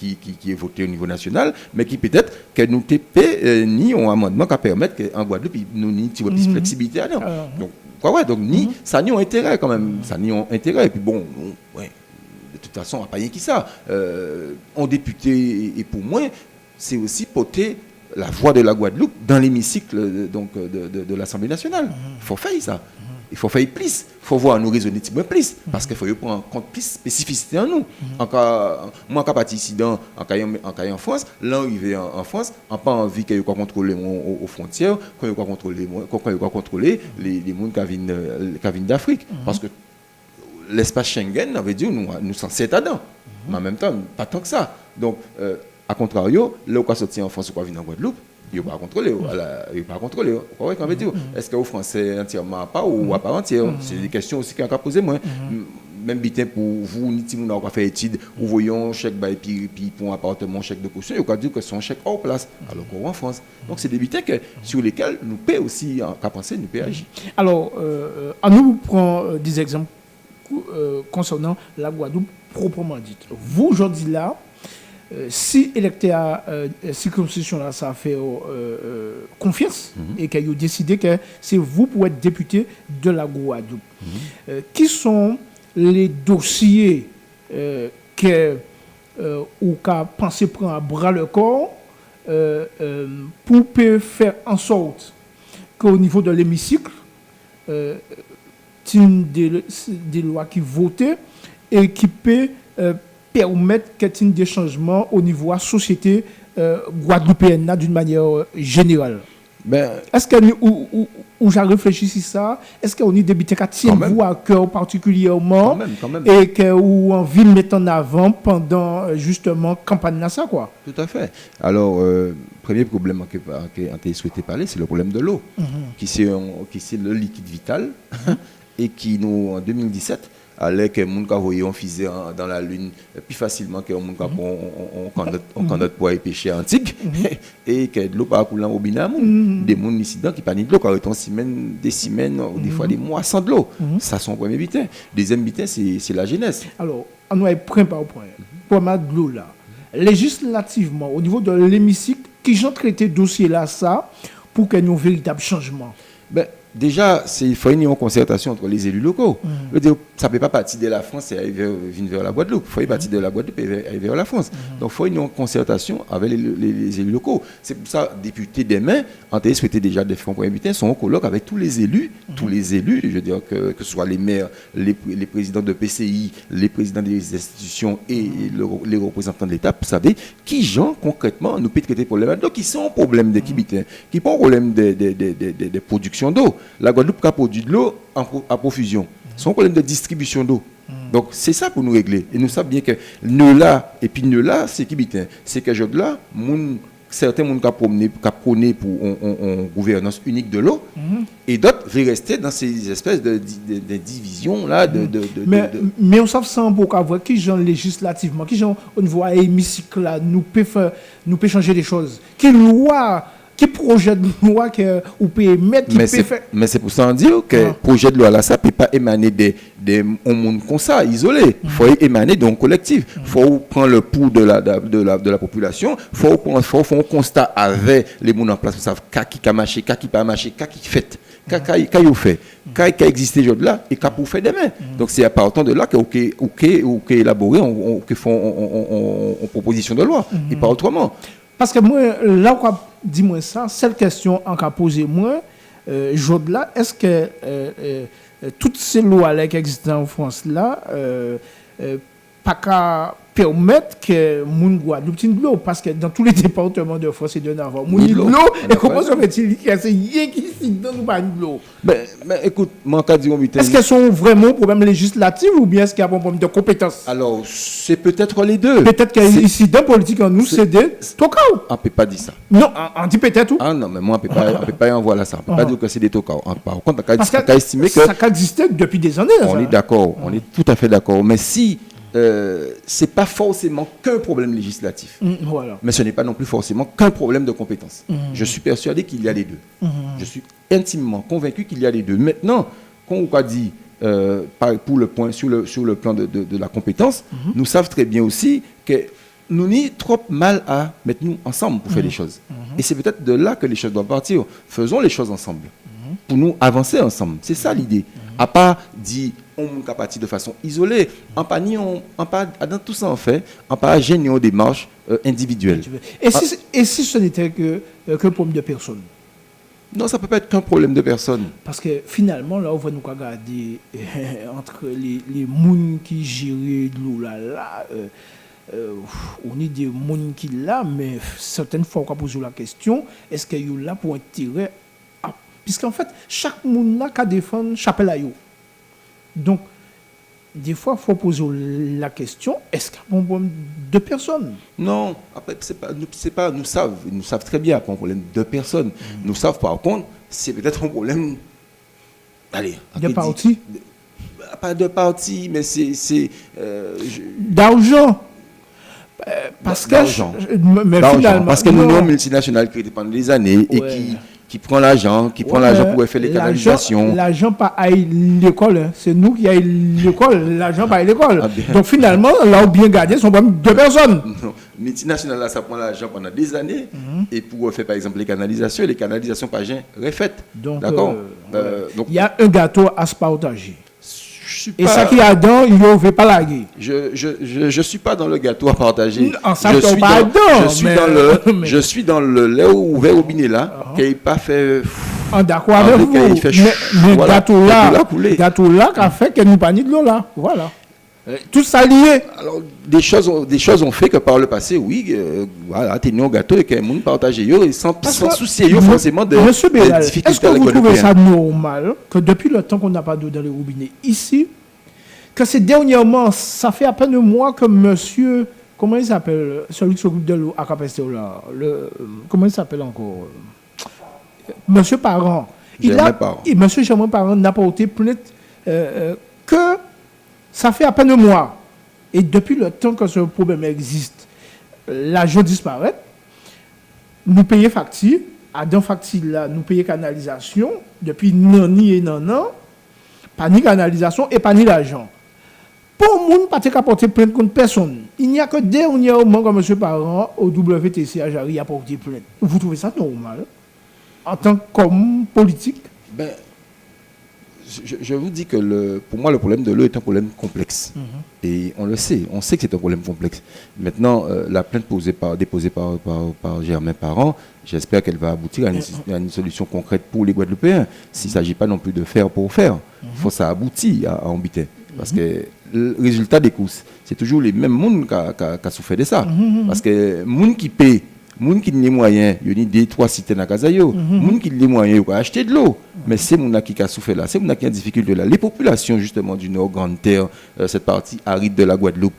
au niveau national, mais qui peut-être que nous TP ni un amendement qui permet qu'en Guadeloupe, nous avons une petite flexibilité à donc, donc ça n'y a intérêt quand même, ça n'y a intérêt. Et puis bon, ouais. De toute façon, on n'a pas rien qui ça. En député, et pour moi, c'est aussi porter la voix de la Guadeloupe dans l'hémicycle de l'Assemblée nationale. Il faut faire ça. Il faut faire plus. Il faut voir nous raisonner un peu plus. Parce qu'il faut prendre en compte plus spécificité en nous. Moi, quand je suis ici en France, là, arrivé en France, on n'a pas envie qu'il y ait contrôler aux frontières, qu'il y ait contrôler les gens qui viennent d'Afrique. Parce que l'espace Schengen, on veut dire, nous sommes censés être dedans. Mais en même temps, pas tant que ça. Donc, à contrario, là où on sorti en France ou qu'on vient en Guadeloupe, il pas contrôlé, il pas contrôlé. Correct, on veut dire. Est-ce que au français entièrement à part ou à part entière? C'est des questions aussi qu'on a posées moi. Même bitin pour vous, ni si vous n'avez pas fait étude, vous voyez un chèque puis pour un appartement, chèque de caution, il faut dire que c'est un chèque hors place, alors qu'on en France. Donc c'est des bitins sur lesquels nous payons aussi, qu'à penser, nous payons agir. Alors, on nous prend des exemples concernant la Guadeloupe proprement dite. Vous, aujourd'hui là, si l'électeur circonscription là, ça fait confiance et qu'il a décidé que c'est vous pour être député de la Guadeloupe, qui sont les dossiers ou qu'a pensé prendre à bras le corps pour faire en sorte qu'au niveau de l'hémicycle, des lois qui votaient et qui peut permettre qu'il y ait des changements au niveau de la société guadeloupéenne d'une manière générale. Est-ce que où j'ai réfléchi sur ça, est-ce qu'on est des bitins qui tiennent vous à cœur particulièrement quand même. Et que ou envie de mettre en avant pendant justement campagne là ça quoi? Tout à fait. Alors premier problème que on souhaité parler, c'est le problème de l'eau, qui c'est le liquide vital et qui nous en 2017 allait que moun ka voyer on faisait dans la lune plus facilement que moun ka on notre poids et pêcher antique et que de l'eau pas couler en robinet des moun ici dedans qui pas ni de l'eau quand des semaines ou des fois des mois sans de l'eau. Ça son premier bitin. Deuxième bitin c'est la jeunesse. Alors on va point par point pour mettre de l'eau là législativement au niveau de l'hémicycle qui j'ai traité dossier là ça pour qu'il y ait un véritable changement. Déjà, il faut une concertation entre les élus locaux. Ça ne peut pas partir de la France et arriver vers la Guadeloupe. Il faut partir de la Guadeloupe et arriver vers la France. Donc, il faut une concertation avec les élus locaux. C'est pour ça que les députés demain, en souhaité déjà des fonds pour inviter, sont en colloque avec tous les élus, je veux dire que ce soit les maires, les présidents de PCI, les présidents des institutions et les représentants de l'État, pour savoir qui, gens, concrètement, nous peut traiter problème. Donc, qui sont un problème d'équité, qui sont un problème de production d'eau. La Guadeloupe a produit de l'eau à profusion. C'est un problème de distribution d'eau. Donc, c'est ça pour nous régler. Et nous savons bien que ne là, c'est qui bitin. C'est que je là, certains gens qui prôné pour une gouvernance unique de l'eau, et d'autres veulent rester dans ces espèces de divisions là. Mais on sait sans beaucoup avoir qui genre législativement, qui genre au niveau hémicycle là, nous peut changer des choses. Qui loi qui projet de loi que ou peut mettre qui peut faire. Mais c'est pour ça qu'on dit que projet de loi là ça peut pas émaner des monde comme ça isolé. Il faut émaner d'un collectif. Il faut prendre le pouls de la population. Il faut faire un constat avec les gens en place pour savoir qui a marché, qui pas marché, qui fait. Qui fait, qui existe aujourd'hui là et qui pour faire demain. Donc c'est à partir de là que élaborer, on font une proposition de loi et pas autrement. Parce que moi, là où dis-moi ça, cette question en qu'a posé moi, là, est-ce que toutes ces lois-là qui existent en France là, pas qu'à permettre que moun Guadeloupe tienne de l'eau, parce que dans tous les départements de France et de Navarre, moun de l'eau, et comment ça fait-il qu'il y a ces yens qui ici dans nous pas de l'eau? Mais écoute, mon cas dit est-ce qu'elles sont vraiment un problème législatif ou bien est-ce qu'il y a un problème de compétence? Alors, c'est peut-être les deux. Peut-être qu'ici, dans la politique, on nous cède tocao. On ne peut pas dire ça. Non, on dit peut-être ou? Ah non, mais moi, on ne peut pas envoyer ça. On ne peut pas dire que c'est des tocao. Par contre, on a estimé que ça existait depuis des années. On est d'accord, on est tout à fait d'accord. Mais si c'est pas forcément qu'un problème législatif, voilà. Mais ce n'est pas non plus forcément qu'un problème de compétence. Je suis persuadé qu'il y a les deux. Je suis intimement convaincu qu'il y a les deux. Maintenant, quand on a dit pour le point sur le plan de la compétence, nous savons très bien aussi que nous n'y trop mal à mettre nous ensemble pour faire les choses. Et c'est peut-être de là que les choses doivent partir. Faisons les choses ensemble pour nous avancer ensemble. C'est ça l'idée. À pas dire on peut partir de façon isolée. En pas dans tout ça en fait, en pas gêner aux démarches individuelles. Et si ce n'était que problème de personnes? Non, ça peut pas être qu'un problème de personnes. Parce que finalement, là, on va nous regarder entre les mouns qui gèrent de l'eau là, on est des mouns qui là, mais certaines fois, on va poser la question, est-ce qu'il y a là pour intérêt? Puisqu'en fait, chaque monde là qui défend chapelle à yo. Donc, des fois, il faut poser la question, est-ce qu'il y a un problème de personnes? Non, après, nous savent très bien qu'il y a un problème de personnes. Nous savent par contre, c'est peut-être un problème, allez, De parti? Pas de parti, mais D'argent. Parce que, mais finalement, parce que nous avons une multinationale qui pendant des années et qui prend l'argent, pour faire les canalisations. L'argent pas à l'école, hein. C'est nous qui aille l'école, l'argent pas à l'école. Donc finalement, là où bien gardé, sont même deux personnes. Non, multinationale là, ça prend l'argent pendant des années et pour faire par exemple les canalisations pas bien refaites. D'accord. Donc il y a un gâteau à se partager. Et pas, ça qui a dedans, il ne veut pas laguer. Je suis pas dans le gâteau à partager. Je suis dans le lait ouvert au robinet là, qui n'est pas fait. D'accord avec vous. Mais voilà, gâteau là, qui a fait que nous pas de l'eau là. Voilà. Tout ça lié. Alors, des choses ont fait que par le passé, oui, voilà, tenions gâteau et que les gens partagent sans soucier forcément de difficultés. Est-ce que vous trouvez ça normal que depuis le temps qu'on n'a pas d'eau dans les robinets ici, que c'est dernièrement, ça fait à peine un mois que monsieur, comment il s'appelle, celui qui s'occupe de l'eau à Capestéo là, comment il s'appelle encore, monsieur Parent, monsieur Germain Parent n'a pas porté plainte que ça fait à peine un mois. Et depuis le temps que ce problème existe, l'argent disparaît. Nous payons facture. À dans facture là, nous payons canalisation. Depuis nani et nanan, pas ni canalisation et pas ni l'argent. Pour moun pas te porter plainte contre personne. Il n'y a que dernièrement comme monsieur Parent au WTC à Jarry a porté plainte. Vous trouvez ça normal en tant qu'homme politique? Ben, je vous dis que pour moi, le problème de l'eau est un problème complexe. Et on le sait, on sait que c'est un problème complexe. Maintenant, la plainte déposée par Germain Parent, j'espère qu'elle va aboutir à une solution concrète pour les Guadeloupéens. S'il ne s'agit pas non plus de faire pour faire, il faut que ça aboutisse à Ambitin. Parce que le résultat des courses, c'est toujours les mêmes gens qui ont souffert de ça. Parce que les gens qui paient, les gens qui ont les moyens, il y a des 3 cités dans Kazayo, les gens qui ont les moyens, ils ont acheté de l'eau. Mais c'est les gens qui ont souffert là, c'est les gens qui ont des difficultés là. Les populations justement du Nord Grande Terre, cette partie aride de la Guadeloupe,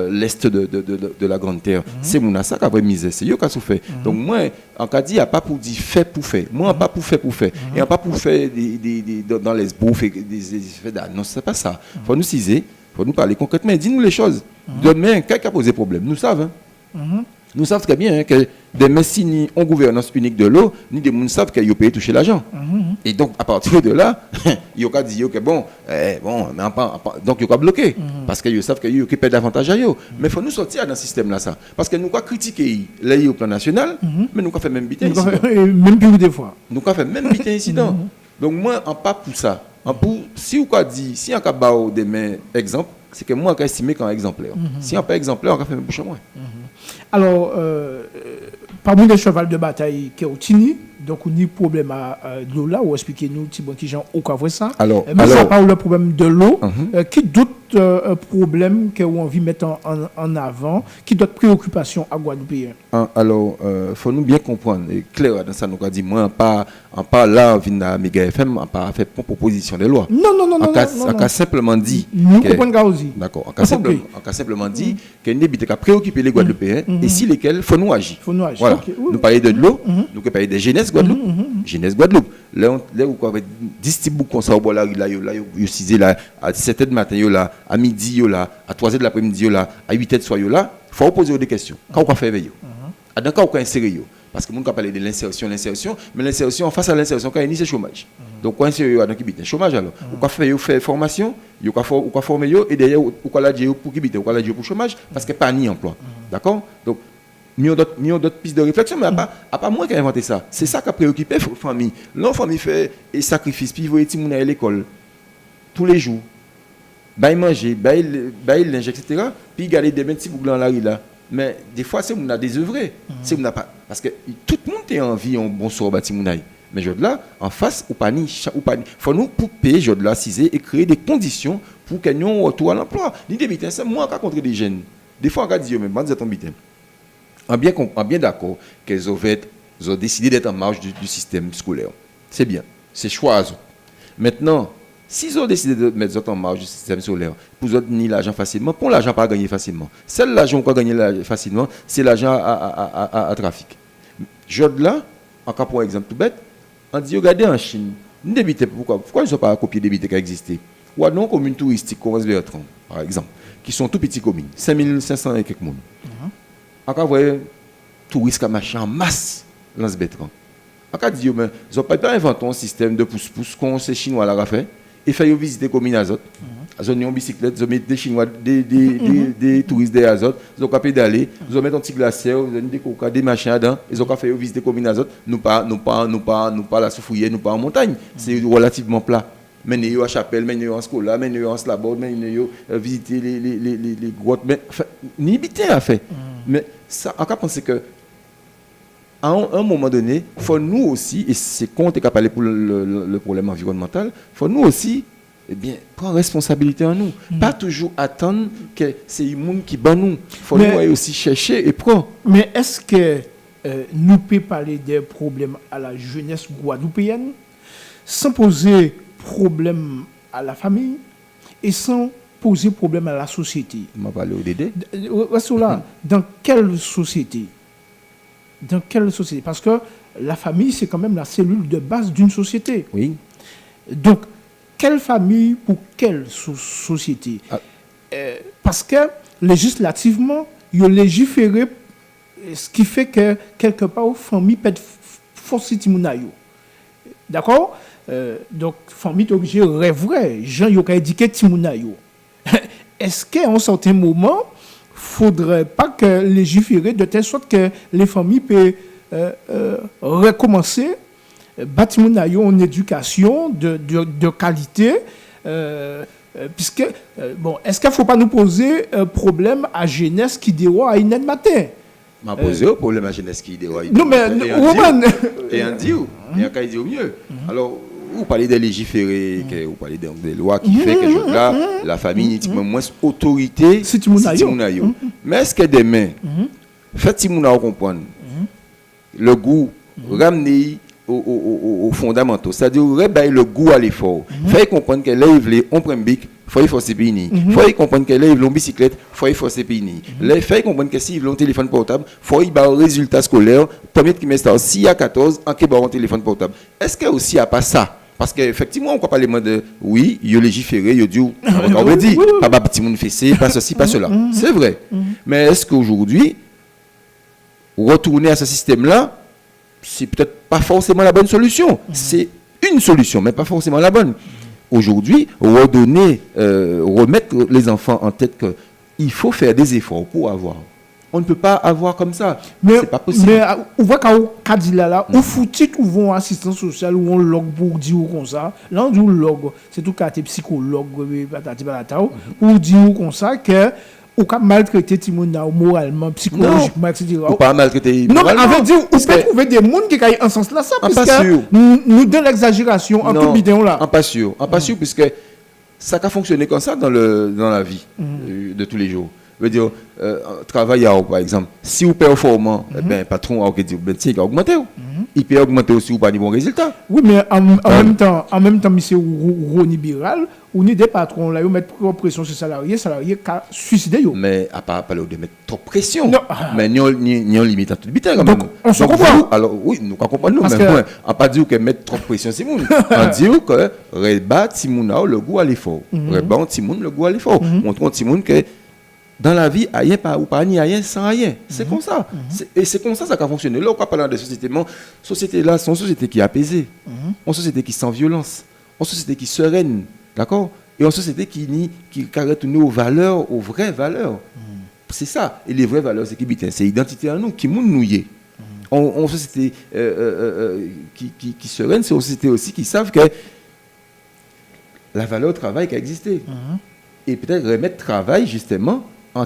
l'Est de la Grande Terre, c'est les gens qui ont misé, c'est eux qui ont souffert. Donc moi, en cas dit, il n'y a pas pour dire fait pour faire. Moi, pas pour faire pour faire. Et pas pour faire dans les bouffes et des effets d'âne. Non, c'est pas ça. Il faut nous ciser, il faut nous parler concrètement. Dis-nous les choses. Demain, quelqu'un a posé problème. Nous savons. Nous savons très bien que demain, si nous avons une gouvernance unique de l'eau, nous devons savoir qu'ils ont payé toucher l'argent. Et donc, à partir de là, ils ont dit que bon, donc ils ont bloqué. Parce qu'ils savent qu'ils ont payé davantage à eux. Mais il faut nous sortir dans ce système-là. Ça. Parce que nous avons critiqué les au plan national, mais nous avons fait même bitin ici. Même plus des fois. Nous avons fait même bitin ici. Donc, moi, en pas pour ça. Si on dit, si on a demain exemple, c'est que moi, je estimé comme exemplaire. Si on n'a pas exemplaire, on va faire même bouche à moins. Alors, parmi les chevals de bataille qui ont tenu, donc on a un problème de l'eau là, ou expliquez-nous, qui gens au cas ça. Mais ça parle le problème de l'eau, qui d'autres problèmes qu'on a envie de mettre en avant, qui d'autres préoccupations à Guadeloupe? Alors, faut nous bien comprendre, et clair dans ça, nous a dit, moi, en pas là, on vient à Méga FM, on pas fait une proposition de loi. Non. On a simplement dit. Nous comprenons aussi. D'accord. On a simplement dit qu'il y a des préoccuper les Guadeloupéens, et si lesquels, faut nous agir. Voilà. Okay. Nous parler de l'eau, nous parler de jeunesse Guadeloupe. Jeunesse Guadeloupe. Là, où avec 10 petits bouts comme ça, là, à 7h du matin, là, à midi, là, à 3h de l'après-midi, là, à 8h de soir, là, il faut poser des questions. Quand on fait veiller. Dans quand on insérer. Parce que nous avons parlé de l'insertion, mais l'insertion, face à l'insertion, quand il y a c'est chômage. Donc, quand il y a un chômage, alors, on peut faire formation, on peut former, et d'ailleurs, on peut la dire pour quitter, on peut la dire pour chômage, parce qu'il n'y a pas ni emploi. D'accord? Donc, nous avons d'autres pistes de réflexion, mais il n'y a pas moi qui ai inventé ça. C'est ça qui a préoccupé la famille. La famille fait des sacrifices, puis il voit les petits à l'école, tous les jours. Il manger, il linge, etc. Puis il garde des petits boucles dans la rue là. Mais des fois, c'est on a désœuvré. Parce que tout le monde a envie en bon sort bâti mounaï. Mais je là, en face, ou pas ni. Faut nous pour payer, je là, ciser et créer des conditions pour qu'ils aient un retour à l'emploi. L'idée, c'est moi qui rencontre des jeunes. Des fois, on dit, mais bon, c'est un bitin. En bien d'accord qu'ils ont décidé d'être en marge du système scolaire. C'est bien. C'est choix. Maintenant, Si ils ont décidé de mettre ça en marge du système solaire, pour eux ni l'argent facilement, pour l'argent pas gagner facilement. Seul l'argent qu'on gagne facilement, c'est l'argent à trafic. Je là, en cas pour exemple tout bête, on dit regardez en Chine, débité pourquoi ils ne sont pas copier des débité qui existaient. Ou à non communes touristiques comme Bertrand, par exemple, qui sont tout petites communes, 5500 et quelques monde. En cas vous voyez touristes qui marchent en masse dans ce Bertrand. En cas dit mais ils n'ont pas inventé un système de pousse-pousse qu'on ces Chinois l'a fait et fait visiter les communes azote. Ils ont mis en bicyclette, ils ont mis des Chinois, des touristes des azotes, ils ont pédalé, ils ont mis un petit glacier, ils ont mis des coca, des machins dedans, ils ont fait visiter les communes azote. Nous pas la souffouiller, nous pas en montagne. C'est relativement plat. Menez à Chapelle, menez en Scola, menez en Slabord, menez visiter les grottes. Mais ni habiter à fait. Mais ça, on pense que à un moment donné, il faut nous aussi, et c'est quand on est capable pour le problème environnemental, il faut nous aussi prendre responsabilité en nous. Pas toujours attendre que c'est le monde qui bat nous. Il faut nous aussi chercher et prendre. Mais est-ce que nous pouvons parler des problèmes à la jeunesse guadeloupéenne sans poser problème à la famille et sans poser problème à la société? On va parler au Dédé. Dans quelle société? Dans quelle société? Parce que la famille, c'est quand même la cellule de base d'une société. Oui. Donc, quelle famille pour quelle société? Parce que législativement, il y a légiféré, ce qui fait que quelque part, la famille peut être forcée de faire. D'accord? Donc, la famille est obligée de rêver. Jean, il a éduqué Timounayo. Est-ce qu'à un certain moment, il ne faudrait pas que légiférer de telle sorte que les familles peuvent recommencer bâtir une éducation de qualité, puisque, est-ce qu'il ne faut pas nous poser un problème à jeunesse qui déroule à une matin? Je vais poser un problème à jeunesse qui déroule. Non, mais, et on dit, il y a qu'à dire mieux. Alors, vous parlez de légiférer, vous parlez des lois qui fait que là, la famille est moins autorité. C'est Timounayo. Mais est-ce que demain, faites Timounayo comprendre le goût, ramener aux fondamentaux, c'est-à-dire réveiller le goût à l'effort. Faites comprendre que là, on prend un bic, il faut forcer pays. Faut comprendre que là, ils ont bicyclette, il faut forcer pays. Là, faites comprendre que s'ils ont un téléphone portable, il faut y avoir un résultat scolaire, premier trimestre, 6 à 14, en qu'il y a un téléphone portable. Est-ce qu'il aussi n'y a pas ça? Parce qu'effectivement, on ne peut pas parler de oui, il y a légiféré, il y a dit, on va dire, pas petit monde fessé, pas ceci, pas cela. C'est vrai. Mais est-ce qu'aujourd'hui, retourner à ce système-là, c'est peut-être pas forcément la bonne solution. C'est une solution, mais pas forcément la bonne. Aujourd'hui, remettre les enfants en tête qu'il faut faire des efforts pour avoir. On ne peut pas avoir comme ça. C'est pas possible. Mais on voit qu'à Kadila, on foutit ou vont assistance sociale ou on log pour dire comme ça. Là, on dit log, c'est tout cas psychologue, pour dire comme ça que ou pas maltraiter Timona moralement, psychologiquement, etc. Ou pas maltraiter moralement. Non, mais dire, on peut trouver des gens qui ont un sens là, ça, parce que nous donnons l'exagération en tout bidon là. En pas sûr, puisque ça a fonctionné comme ça dans la vie de tous les jours. Je veux dire, travailleur, par exemple, si vous performant, ben, patron a dit, ben, tiens, il a augmenté. Il peut augmenter aussi ou pas de bons résultats. Oui, mais en même temps, monsieur Roni Biral, on est des patrons là, ils mettent trop pression sur les salariés qui suicidé. Mais à part parler de mettre trop pression, non. Mais nous on limite à tout le quand même. Donc, on se comprend. Alors, oui, nous comprenons, mais on n'a pas dit que mettre trop pression, c'est moun. On dit que rebat Timouna le goût à l'effort. Rebat Timoun le goût à l'effort. Montrons Timoun que dans la vie, rien ou pas ni rien sans rien. C'est comme ça. Et c'est comme ça que ça a fonctionné. Là, on parle de société. Mais société là, c'est une société qui est apaisée. Une société qui sans violence. Une société qui sereine. D'accord? Et une société qui retourne aux valeurs, aux vraies valeurs. C'est ça. Et les vraies valeurs, c'est c'est l'identité à nous, qui nous y est. Une société qui sereine, c'est une société aussi qui savent que la valeur travail qui a existé. Et peut-être remettre travail, justement, en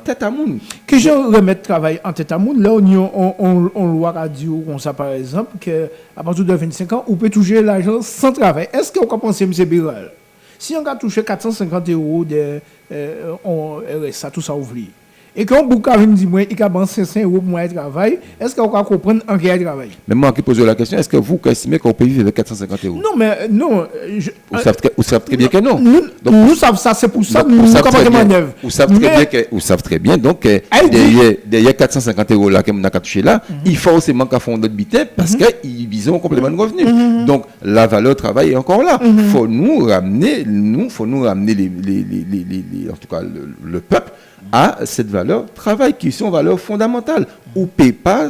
tête à monde. Que je remette travail en tête à monde, là, on loi radio, on sait par exemple, qu'à partir de 25 ans, on peut toucher l'argent sans travail. Est-ce qu'on peut penser, M. Biral, si on a touché 450 € de RSA, tout ça ouvrier, et quand Bouka vient dire moi il a ban 500 € pour moi travail, est-ce qu'on va comprendre en réel travail? Mais moi qui pose la question, est-ce que vous estimez qu'on peut vivre avec 450 €? Non mais non, Vous savez très bien que non. Nous savons ça, c'est pour ça que nous savez comment manœuvre. Vous savez très bien donc derrière 450 € là que nous avons touché là, il faut forcément qu'à fond d'autres bitin parce qu'ils visent un complément de revenu. Donc la valeur travail est encore là. Faut nous ramener en tout cas le peuple à cette valeur travail qui sont valeurs fondamentales. Ou paye pas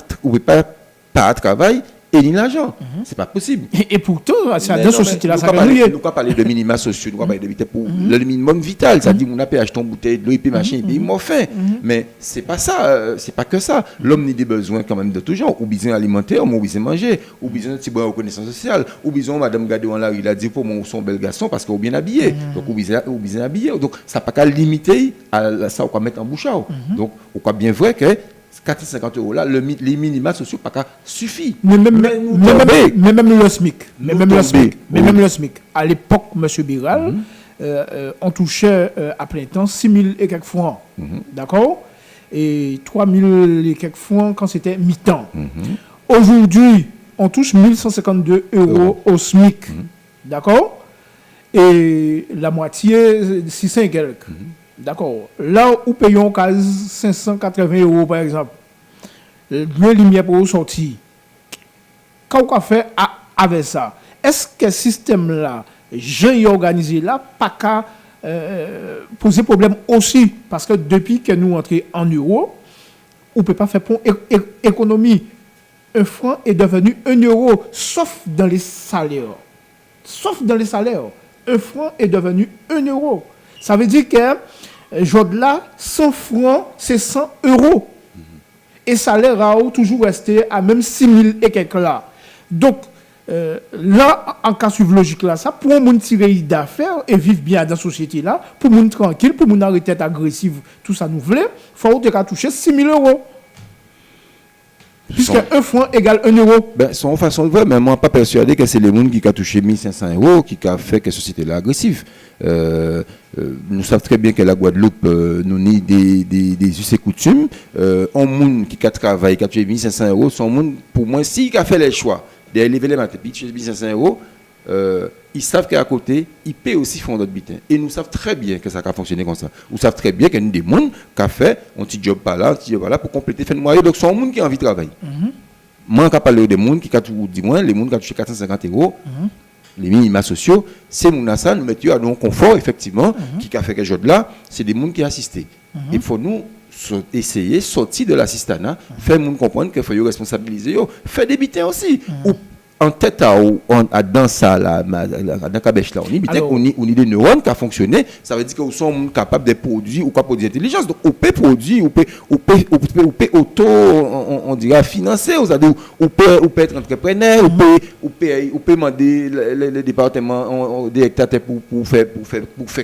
travail et ni l'argent. C'est pas possible. Et pourtant, c'est dans la société là, ça va nous pas parler de minima sociaux, nous pas parler de vite pour le minimum vital, ça dit on a payé acheter une bouteille de l'eau et puis machin et puis il m'a faim. Mais c'est pas ça, c'est pas que ça. L'homme a des besoins quand même de tout genre, ou besoin alimentaire, ou besoin manger, ou besoin de petit bonheur reconnaissance sociale, ou besoin madame Gadou en la il a dit pour mon son bel garçon parce qu'on bien habillé. Donc ou besoin habillé. Donc ça pas qu'à limiter à ça qu'on mettre en bouche. Donc on croit bien vrai que 450 € là, les minima sociaux pas suffit. Mais même le SMIC. Même le SMIC. À l'époque, M. Biral, on touchait à plein temps 6 000 et quelques francs. D'accord? Et 3 000 et quelques francs quand c'était mi-temps. Aujourd'hui, on touche 1 152 € au SMIC. D'accord? Et la moitié, 600 et quelques. D'accord. Là où payons 580 € par exemple, le lumière pour sortir. Qu'est-ce qu'on fait avec ça? Est-ce que le système là, j'ai organisé là, pas qu'à poser problème aussi? Parce que depuis que nous entrons en euros, on ne peut pas faire pour économie. Un franc est devenu 1 €, sauf dans les salaires. Sauf dans les salaires. Un franc est devenu 1 €. Ça veut dire que là, 100 francs, c'est 100 €. Et salaire a toujours resté à même 6 000 et quelques là. Donc, là, en cas suivant logique là, ça, pour moun tirer d'affaires et vivre bien dans la société là, pour moun tranquille, pour moun arrêter d'être agressif, tout ça nous voulait, il faut toucher 6 000 €. Puisque un franc égale 1 €. Ben, son façon de voir, mais moi, pas persuadé que c'est les gens qui ont touché 1 500 € qui ont fait que la société est agressive. Nous savons très bien que la Guadeloupe, nous avons des us et coutumes. Un monde qui a travaillé, qui a touché 1 500 €, son monde, pour moi, s'il a fait les choix d'élever les maths, puis toucher 1 500 €, ils savent qu'à côté, ils paient aussi fond d'autres bitins. Et nous savons très bien que ça a fonctionné comme ça. Nous savons très bien qu'il y a des gens qui ont fait un petit job par là, un petit job par là pour compléter le moyen. Donc, c'est un monde qui a envie de travailler. Moi, je parle des gens qui ont dit, les gens qui ont touché 450 €, les minima sociaux, c'est mon ça, nous mettons à un confort, effectivement, qui a fait quelque chose là, c'est des gens qui ont assisté. Il faut nous essayer de sortir de l'assistanat, faire nous comprendre qu'il faut responsabiliser, faire des bitins aussi. En tête dans ça là dans cabèche là on y des neurones qui a fonctionné, ça veut dire que nous sommes capables de produire ou quoi produire intelligence, donc on peut produire ou peut auto on dirait financer, ou peut être entrepreneur, ou peut demander le département directeur pour faire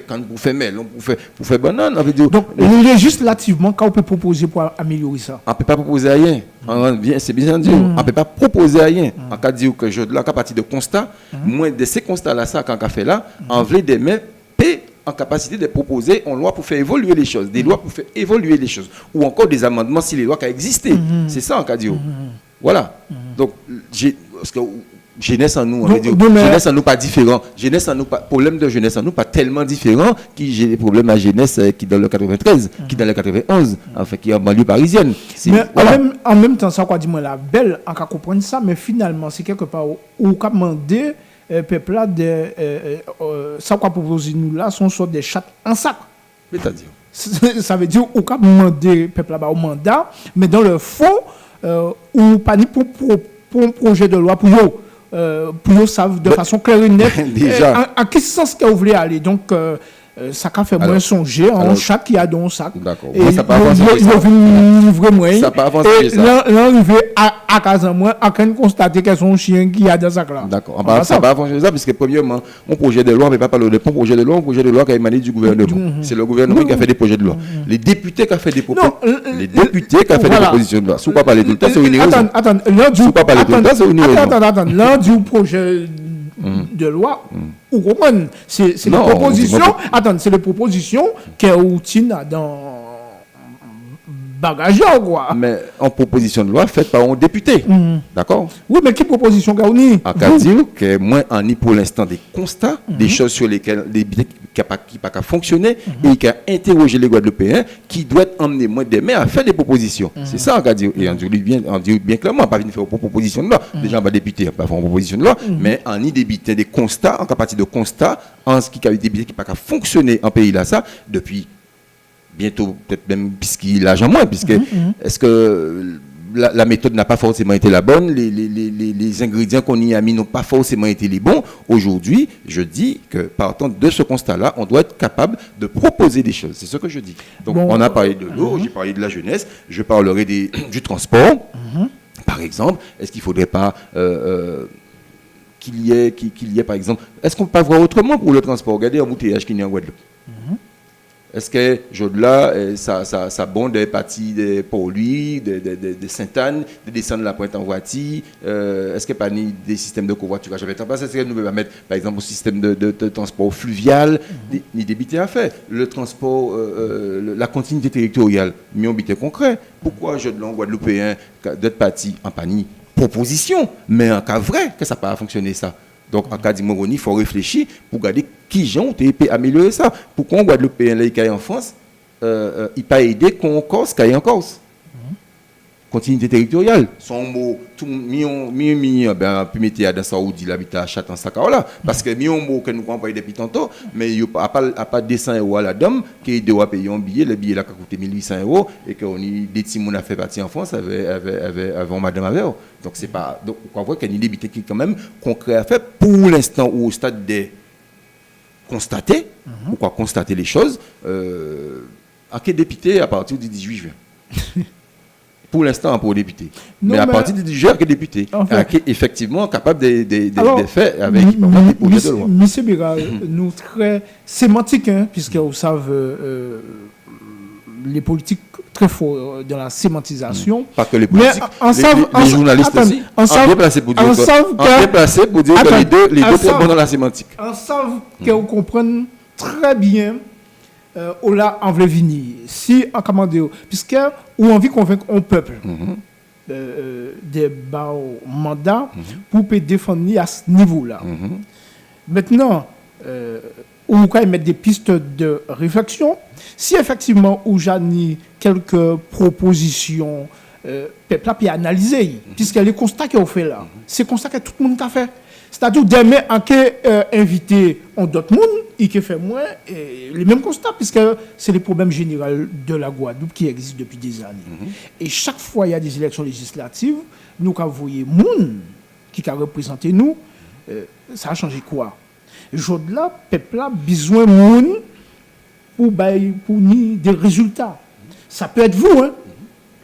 canne, pour faire melon, pour faire banane, donc législativement quand on peut proposer pour améliorer ça. On peut pas proposer rien. C'est bien dit, on peut pas proposer rien. En cas de dire que je là à partir de constats, moins de ces constats là ça quand on fait là, en vrai des mains en capacité de proposer une loi pour faire évoluer les choses, des lois pour faire évoluer les choses, ou encore des amendements si les lois qui existent. C'est ça en cas de voilà. Donc parce que jeunesse en nous, jeunesse en nous pas différent, jeunesse en nous pas problème de jeunesse en nous pas tellement différent qui j'ai des problèmes à jeunesse qui dans le 93, qui dans le 91, enfin qui est en banlieue parisienne. Mais voilà. en même temps ça quoi dit moi la belle en cas comprendre ça, mais finalement c'est quelque part où qu'a demandé peuple là de ça quoi proposer nous là sont sorte des chats en sac. C'est-à-dire ça veut dire ou qu'a demandé peuple là au mandat, mais dans le fond ou pas ni pour un projet de loi pour eux savent de façon claire et nette déjà en quel sens qu'ils voulaient aller. Donc ça a fait moins songer en chaque qui a dans un sac. D'accord. Et ça pas avancé. Ça pas avancé ça. Et là arrivé à casa moi à quand constater qu'ils sont chien qui a dans sac là. D'accord. Ça pas avancé ça parce que premièrement mon projet de loi on peut pas parler de projet de loi qui a émané du gouvernement. C'est le gouvernement qui a fait des projets de loi. Les députés qui a fait des propositions. Les députés qui a fait des propositions de loi. Si on pas parler tout le temps c'est une raison. Attends, l'un du projet de loi ou comprendre c'est les propositions c'est les propositions que routine dans bagageur, quoi. Mais en proposition de loi faite par un député. D'accord? Oui, mais qui proposition, Gaouni? En cas de dire que moi, on est pour l'instant des constats, des choses sur lesquelles les billets qui n'ont pas fonctionner et qui a interrogé les Guadeloupéens qui doivent emmener moi demain à faire des propositions. C'est ça, on va dire. Et on dit bien clairement, pas venir faire une proposition de loi. Déjà, on va député, pas faire une proposition de loi, mais on y débite des constats, en partir de constats, en ce qui a des billets qui n'ont pas fonctionner en pays là, ça, depuis bientôt, peut-être même, puisqu'il l'argent moins, puisque est-ce que la méthode n'a pas forcément été la bonne, les ingrédients qu'on y a mis n'ont pas forcément été les bons. Aujourd'hui, je dis que partant de ce constat-là, on doit être capable de proposer des choses. C'est ce que je dis. Donc, bon, on a parlé de l'eau, j'ai parlé de la jeunesse, je parlerai du transport. Par exemple, est-ce qu'il ne faudrait pas qu'il y ait, par exemple, est-ce qu'on ne peut pas voir autrement pour le transport? Regardez l'embouteillage qu'il y a en Guadeloupe. Est-ce que là, ça bonde des parties de Port-Louis, de Sainte-Anne, de descendre la Pointe en voiture? Est-ce qu'il n'y a pas des systèmes de covoiturage avec en place? Est-ce qu'on ne peut pas mettre, par exemple, un système de transport fluvial, ni des bités à faire? Le transport, la continuité territoriale, mais un bité concret. Pourquoi je de Guadeloupéen d'être parti en panique? Proposition, mais en cas vrai, que ça n'a pas fonctionné ça. Donc, en cas de Moroni, il faut réfléchir pour regarder qui j'ai peut améliorer ça. Pourquoi un Guadeloupéen là, qui est en France, il pas aidé qu'on Corse, qui est en Corse. Continuité territoriale. Son mot, tout ben, puis mettre dans Saoudi, l'habitat à Château Sakao parce que million mot que nous envoyons depuis tantôt, mais il n'y a pas 200 € à la dame qui doit payer un billet, le billet là qui a coûté 1800 € et qu'on y des petits a fait partie en France avant Madame Aver. Donc c'est pas, donc on voit qu'il y a une liberté qui est quand même concret à faire pour l'instant ou au stade de constater, ou quoi constater les choses, à quel député à partir du 18 juin. Pour l'instant, pour député. Mais à partir du 18 juin, quel député en fait, qui est effectivement capable de faire avec des projets de loi. Monsieur Biral, nous très sémantiques, hein, puisque vous savez, les politiques très forts dans la sémantisation. Pas que les politiques, les journalistes aussi. On est déplacés pour dire que les deux sont bons dans la sémantique. On sait que vous comprenez très bien on l'a envie si en commandé puisque ou envie convaincre un peuple des mandats pour défendre à ce niveau-là. Maintenant ou quand mettre des pistes de réflexion si effectivement ou j'en quelques propositions peuple a pu analyser puisque les constats qu'on fait là c'est constat que tout le monde a fait. C'est-à-dire demain en que invité on d'autres monde et qui fait moins les mêmes constats puisque c'est les problèmes généraux de la Guadeloupe qui existent depuis des années. Et chaque fois il y a des élections législatives, nous quand voyez monde qui a représenté nous, ça a changé quoi? Aujourd'hui là, peuple a besoin monde pour ni des résultats. Ça peut être vous hein.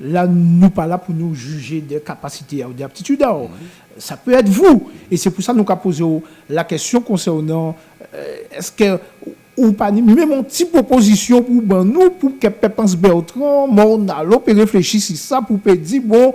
Là, nous pas là pour nous juger des capacités ou des aptitudes. Ça peut être vous. Et c'est pour ça que nous avons posé la question concernant est-ce que ou pas même une petite proposition pour nous pour que pense Bertrand Mornalo peut réfléchir sur ça pour dire bon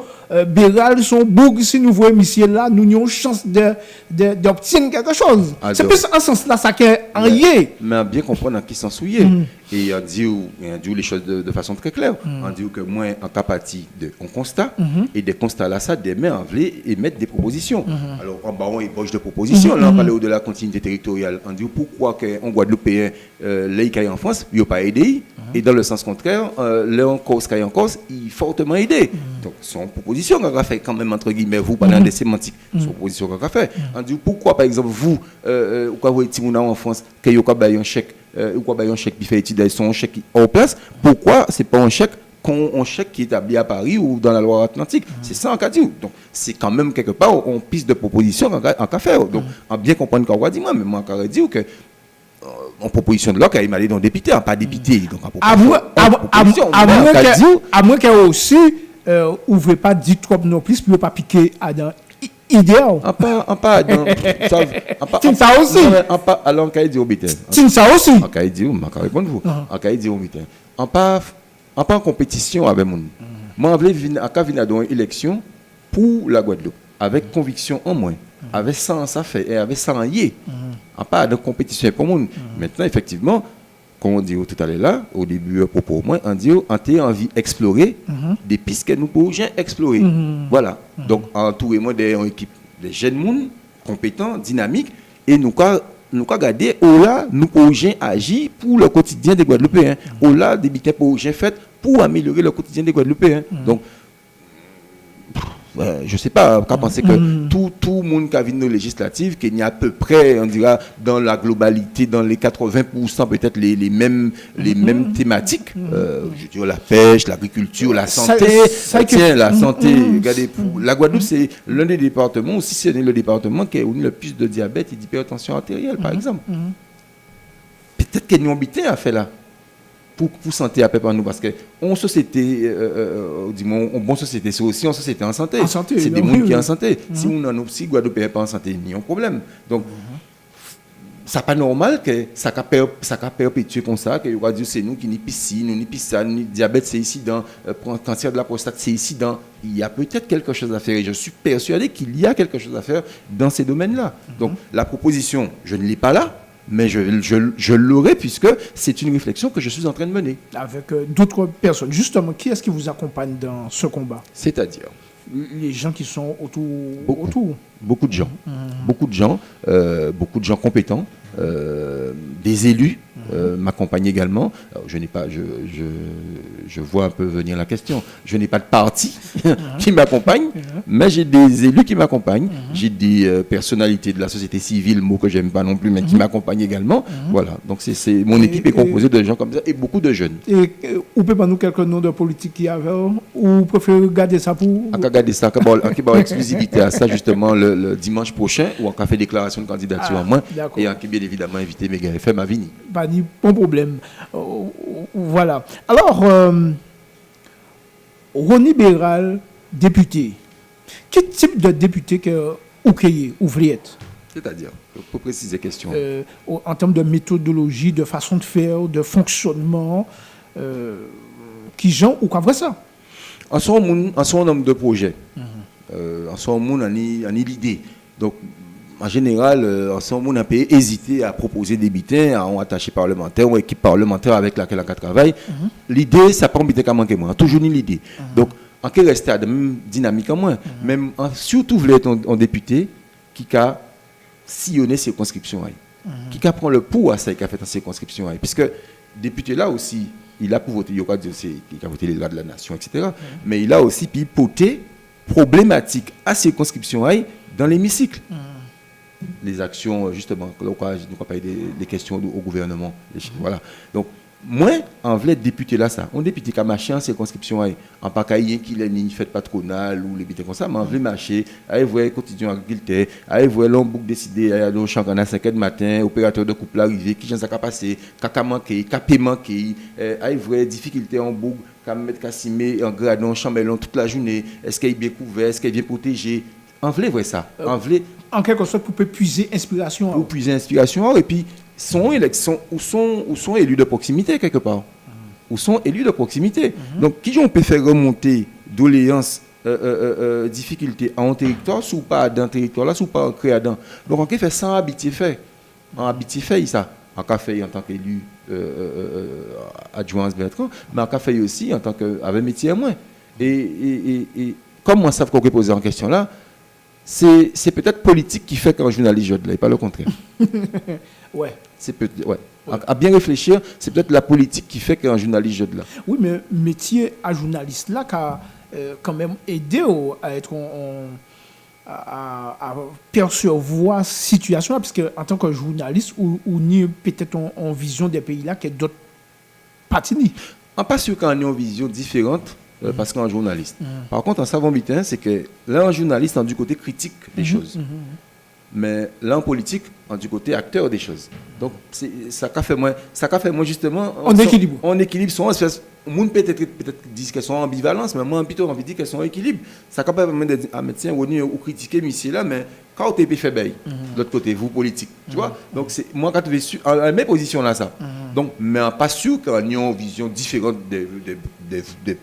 Béral son bourg si nous voyons monsieur là nous avons chance d'obtenir quelque chose. C'est plus en sens là ça qu'est en yé. Mais bien comprendre en qui s'en souiller et on dit les choses de façon très claire. On dit que moi en capacité de on constat et des constats là ça demain on veut émettre des propositions. Alors en bas on ébauche de propositions là on parle de la continuité territoriale. On dit pourquoi qu'un Guadeloupéen les qui en France, il n'a pas aidé. Et dans le sens contraire, les en Corse qui en Corse, il fortement aidé. Donc, son proposition qu'on a fait quand même, entre guillemets, vous, pendant des sémantiques, son proposition qu'on a fait. On dit pourquoi, par exemple, vous, ou quoi vous êtes en France, qu'il y a un chèque, ou quoi un chèque qui fait étudier son chèque en place, pourquoi c'est pas un chèque qui est établi à Paris ou dans la Loire-Atlantique. C'est ça en cas dit. Donc, c'est quand même quelque part une piste de proposition en cas faire. Donc, en bien comprendre qu'on va dire, mais moi, on va dire que en proposition de loi qui a émané dans le député, pas député. Donc, à moins qu'elle aussi, ouvre pas dit trop non plus, puis pas piquer à dans idéal. Pas dans. Ça aussi. Alors, on va dire au bitin. Ça aussi. On va dire, on va répondre vous. On va dire au bitin. On pas en compétition avec mon. Moi, je venir dans une élection pour la Guadeloupe, avec conviction en moins. Avec ça fait et avec ça en yé. Pas de compétition pour monde. Maintenant, effectivement, comme on dit tout à l'heure là, au début, propos moi, on dit, on a envie d'explorer des pistes que nous pouvons explorer. Voilà. Donc, entourez-moi d'une équipe de jeunes gens compétents, dynamiques, et nous regarder où là, nous pouvons agir pour le quotidien des Guadeloupéens. Où là, des bitins projets faits pour améliorer le quotidien des Guadeloupéens. Donc, je ne sais pas, qu'à penser que tout le monde qui a vu nos législatives, qu'il y a à peu près, on dira, dans la globalité, dans les 80%, peut-être les mêmes thématiques. Je veux dire, la pêche, l'agriculture, la santé. La santé, regardez, la Guadeloupe, c'est l'un des départements, aussi c'est le département qui a eu le plus de diabète et d'hypertension artérielle, par exemple. Peut-être qu'il y a une habité à faire là. Pour santé à peu près nous, parce que en société, en bonne société, c'est aussi en société en santé. C'est des gens qui sont en santé. Si on en a aussi, Guadeloupe n'est pas en santé, il y a un problème. Donc, c'est pas normal que ça a perpétué comme ça, que on dire c'est nous qui n'y piscine, ni piscine, ni diabète, c'est ici dans cancer de la prostate, c'est ici dans. Il y a peut-être quelque chose à faire et je suis persuadé qu'il y a quelque chose à faire dans ces domaines-là. Donc, la proposition, je ne l'ai pas là. Mais je l'aurai puisque c'est une réflexion que je suis en train de mener. Avec d'autres personnes. Justement, qui est-ce qui vous accompagne dans ce combat? C'est-à-dire les gens qui sont autour. Beaucoup de gens. Beaucoup de gens compétents. Des élus m'accompagnent également. Alors, je vois un peu venir la question. Je n'ai pas de parti qui m'accompagne, mais j'ai des élus qui m'accompagnent. J'ai des personnalités de la société civile, mot que j'aime pas non plus, mais qui m'accompagnent également. Voilà. Donc mon équipe est composée de gens comme ça et beaucoup de jeunes. Et vous pouvez nous quelques noms de politiques qui y avait ou vous préférez garder ça pour. On va garder ça, on va exclusivité à ça justement le dimanche prochain où on va faire déclaration de candidature en moins et on va bien évidemment inviter Méga FM à venir. Pas de problème. Voilà. Alors, Rony Béral, député. Quel type de député que vous créez, vous voulez être? C'est-à-dire, pour préciser la question. En termes de méthodologie, de façon de faire, de fonctionnement, qui gens ou quoi vrai ça? En son nombre de projets, en son monde, on a l'idée. Donc, en général, en ce moment, on peut hésiter à proposer des bitins à un attaché parlementaire ou une équipe parlementaire avec laquelle on travaille. L'idée, ça prend bitins qu'à manquer moins. Toujours une idée. Donc, en quel reste à la même dynamique en moins. Même, surtout, vous voulez être un député qui a sillonné ses circonscriptions. Qui a pris le pouls à ça qui a fait dans ses circonscriptions. Puisque, député là aussi, il a pour voter, il a voté les lois de la nation, etc. Mais il a aussi pipoté problématique à ses circonscriptions dans l'hémicycle. Les actions, justement, nous avons parlé des questions au gouvernement. Voilà. Donc, moi, en vrai, député là, ça, on député qui a marché en circonscription, en pas qu'il qui est ni fête patronale ou les bêtes comme ça, mais en vrai, marcher, allez voir quotidien agriculteur, allez voir l'homme bouc décidé, allez au champ à 5h du matin, opérateur de couple arrivé, qui j'en sais qu'à passer, qu'à manquer, qu'à manquer, allez voir difficulté en bouc, qu'à mettre cassimé, en gradon, chambelon toute la journée, est-ce qu'il est bien couvert, est-ce qu'il est bien protégé. En vrai, vrai ça. En quelque sorte, pour puiser inspiration. Pour puiser inspiration, et puis, sont élus de proximité, quelque part. Ou sont élus de proximité. Donc, qui on peut faire remonter doléances, difficultés en territoire, ou pas dans le territoire, là, ou pas en créadant. Donc, on peut faire sans habituer fait. En habituer fait, ça. En café en tant qu'élu adjoint Bertrand, mais en café aussi en tant qu'avec métier à moins. Et comme moi, ça qu'on peut poser en question là, c'est peut-être politique qui fait qu'un journaliste jette là, et pas le contraire. Ouais. À bien réfléchir, c'est peut-être la politique qui fait qu'un journaliste jette là. Oui, mais métier à journaliste là, qui a quand même aidé à être à percevoir la situation là, parce que en tant que journaliste, ou ni peut-être en vision des pays là, qu'il y a d'autres parties. On pas sûr qu'on ait une vision différente. Parce qu'un journaliste. Par contre, en savant bitin, c'est que là, un journaliste, on du côté critique des choses. Mais là, en politique, on du côté acteur des choses. Donc, ça a fait moi justement. On équilibre son espèce. Le monde peut-être dit qu'elles sont en ambivalence, mais moi, plutôt, envie de dire qu'elles sont en équilibre. Ça peut permettre de dire, médecin, ou critiquer, monsieur là, mais quand tu es fait bail, de l'autre côté, vous, politique. Tu vois? Donc, c'est moi, quand tu es sur la même position là, ça. Donc, mais pas sûr qu'on ait une vision différente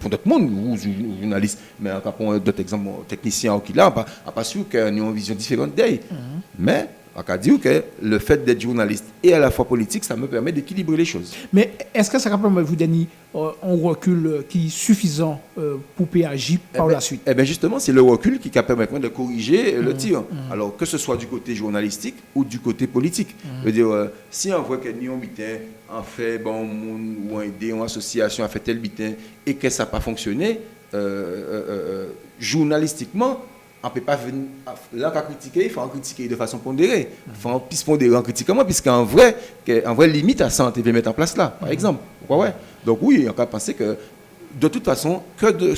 pour d'autres monde, ou journalistes, mais pour d'autres exemples, techniciens ou qui là, pas sûr qu'on ait une vision différente d'elle. Mais, On a dit que le fait d'être journaliste et à la fois politique, ça me permet d'équilibrer les choses. Mais est-ce que ça permet vous donner un recul qui est suffisant pour agir par la suite? Eh bien justement, c'est le recul qui permet de corriger le tir. Alors que ce soit du côté journalistique ou du côté politique. Je veux dire, si on voit que nous, on fait bon, ou un idée, une association a fait tel bitin et que ça n'a pas fonctionné, journalistiquement, on ne peut pas venir là qu'à critiquer, il faut en critiquer de façon pondérée. Il faut en plus pondérer en critiquant, puisqu'en vrai, limite à ça, on devait mettre en place là, par exemple. Pourquoi, ouais. Donc oui, on peut penser que de toute façon, que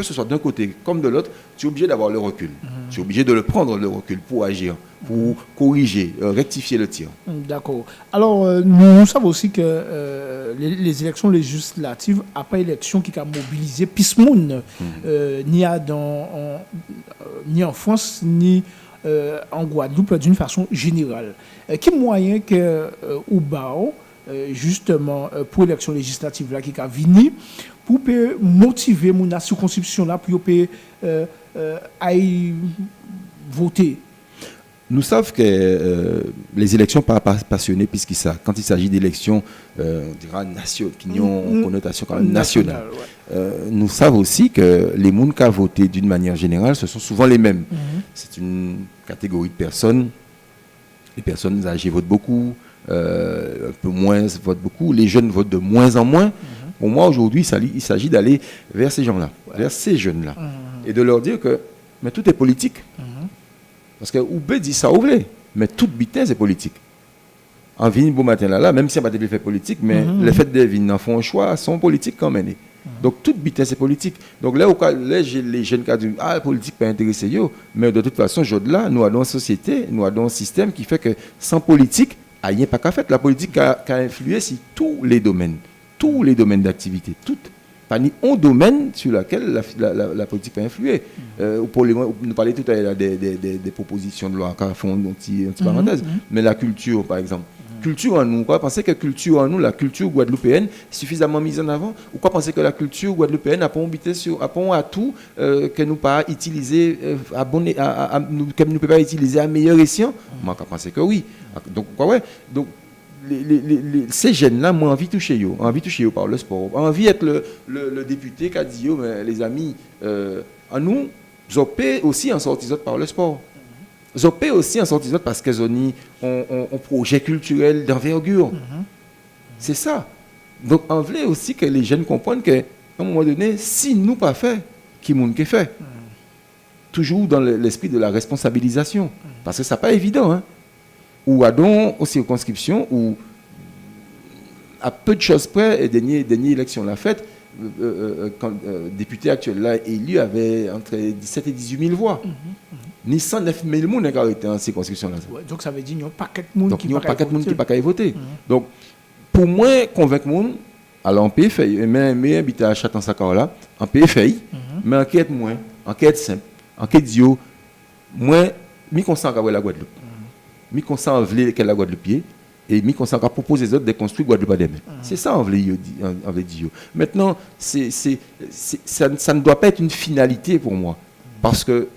ce soit d'un côté comme de l'autre, tu es obligé d'avoir le recul. Tu es obligé de le prendre, le recul, pour agir, pour corriger, rectifier le tir. D'accord. Alors, nous savons aussi que les élections législatives, après élection qui a mobilisé Pismoun, ni en France, ni en Guadeloupe, d'une façon générale. Quel moyen que Oubao, justement, pour l'élection législative là, qui a venu, pour motiver la circonscription là, pour aller voter? Nous savons que les élections ne sont pas passionnées, puisque quand il s'agit d'élections, on dira qui ont une connotation quand même nationale. Nous savons aussi que les gens qui ont voté d'une manière générale, ce sont souvent les mêmes. C'est une catégorie de personnes. Les personnes âgées votent beaucoup, un peu moins votent beaucoup, les jeunes votent de moins en moins. Pour moi, aujourd'hui, il s'agit d'aller vers ces gens-là, vers ces jeunes-là, et de leur dire que mais tout est politique. Parce que Oubé dit ça, Oubé, mais tout bitin, c'est politique. En vie, bon matin là, même si on n'a pas fait politique, mais le fait de venir en font un choix, sont politiques quand même. Donc tout bitin, c'est politique. Donc là, les jeunes qui disent ah, la politique pas intéressé, mais de toute façon, là, nous avons une société, nous avons un système qui fait que sans politique, il n'y a pas qu'à faire. La politique a influé sur tous les domaines d'activité, pas ni un domaine sur lequel la politique a influé. Pour nous parler tout à l'heure des propositions de loi qui font une petite parenthèse, mais la culture, par exemple. Culture en nous, quoi penser que culture en nous, la culture guadeloupéenne, suffisamment mise en avant, ou quoi penser que la culture guadeloupéenne a pas habité sur à tout que nous pas utiliser que nous peut pas utiliser à meilleur escient. Moi, je pense que oui. Donc quoi ouais. Donc ces jeunes-là, moi, envie de toucher par le sport. Envie d'être le député qui a dit, mais les amis, en nous, zopé aussi en sortie par le sport. Zopé aussi en sortie parce qu'ils ont un projet culturel d'envergure. C'est ça. Donc, on veut aussi que les jeunes comprennent qu'à un moment donné, si nous pas fait, qui moun qui fait. Toujours dans l'esprit de la responsabilisation. Parce que ça n'est pas évident, hein. Ou à donc aux circonscriptions où à peu de choses près, et dernière élection l'a faite, quand député actuel là élu avait entre 17 et 18 000 voix. Ni 109 000 personnes qui ont été en circonscription là. Donc ça veut dire qu'il n'y a pas de monde qui ne peut pas voter. Donc pour moi convaincre les gens, alors on peut faire, mais habiter à Château-Sakar là, on peut faire, mais enquête moins, enquête simple, enquête dio, moins mi consent avec la Guadeloupe. Mi consent enlever la Guadeloupe et mi consent à proposer les autres de construire Guadeloupe à demain. C'est ça on veut dire. Maintenant ça ne doit pas être une finalité pour moi parce que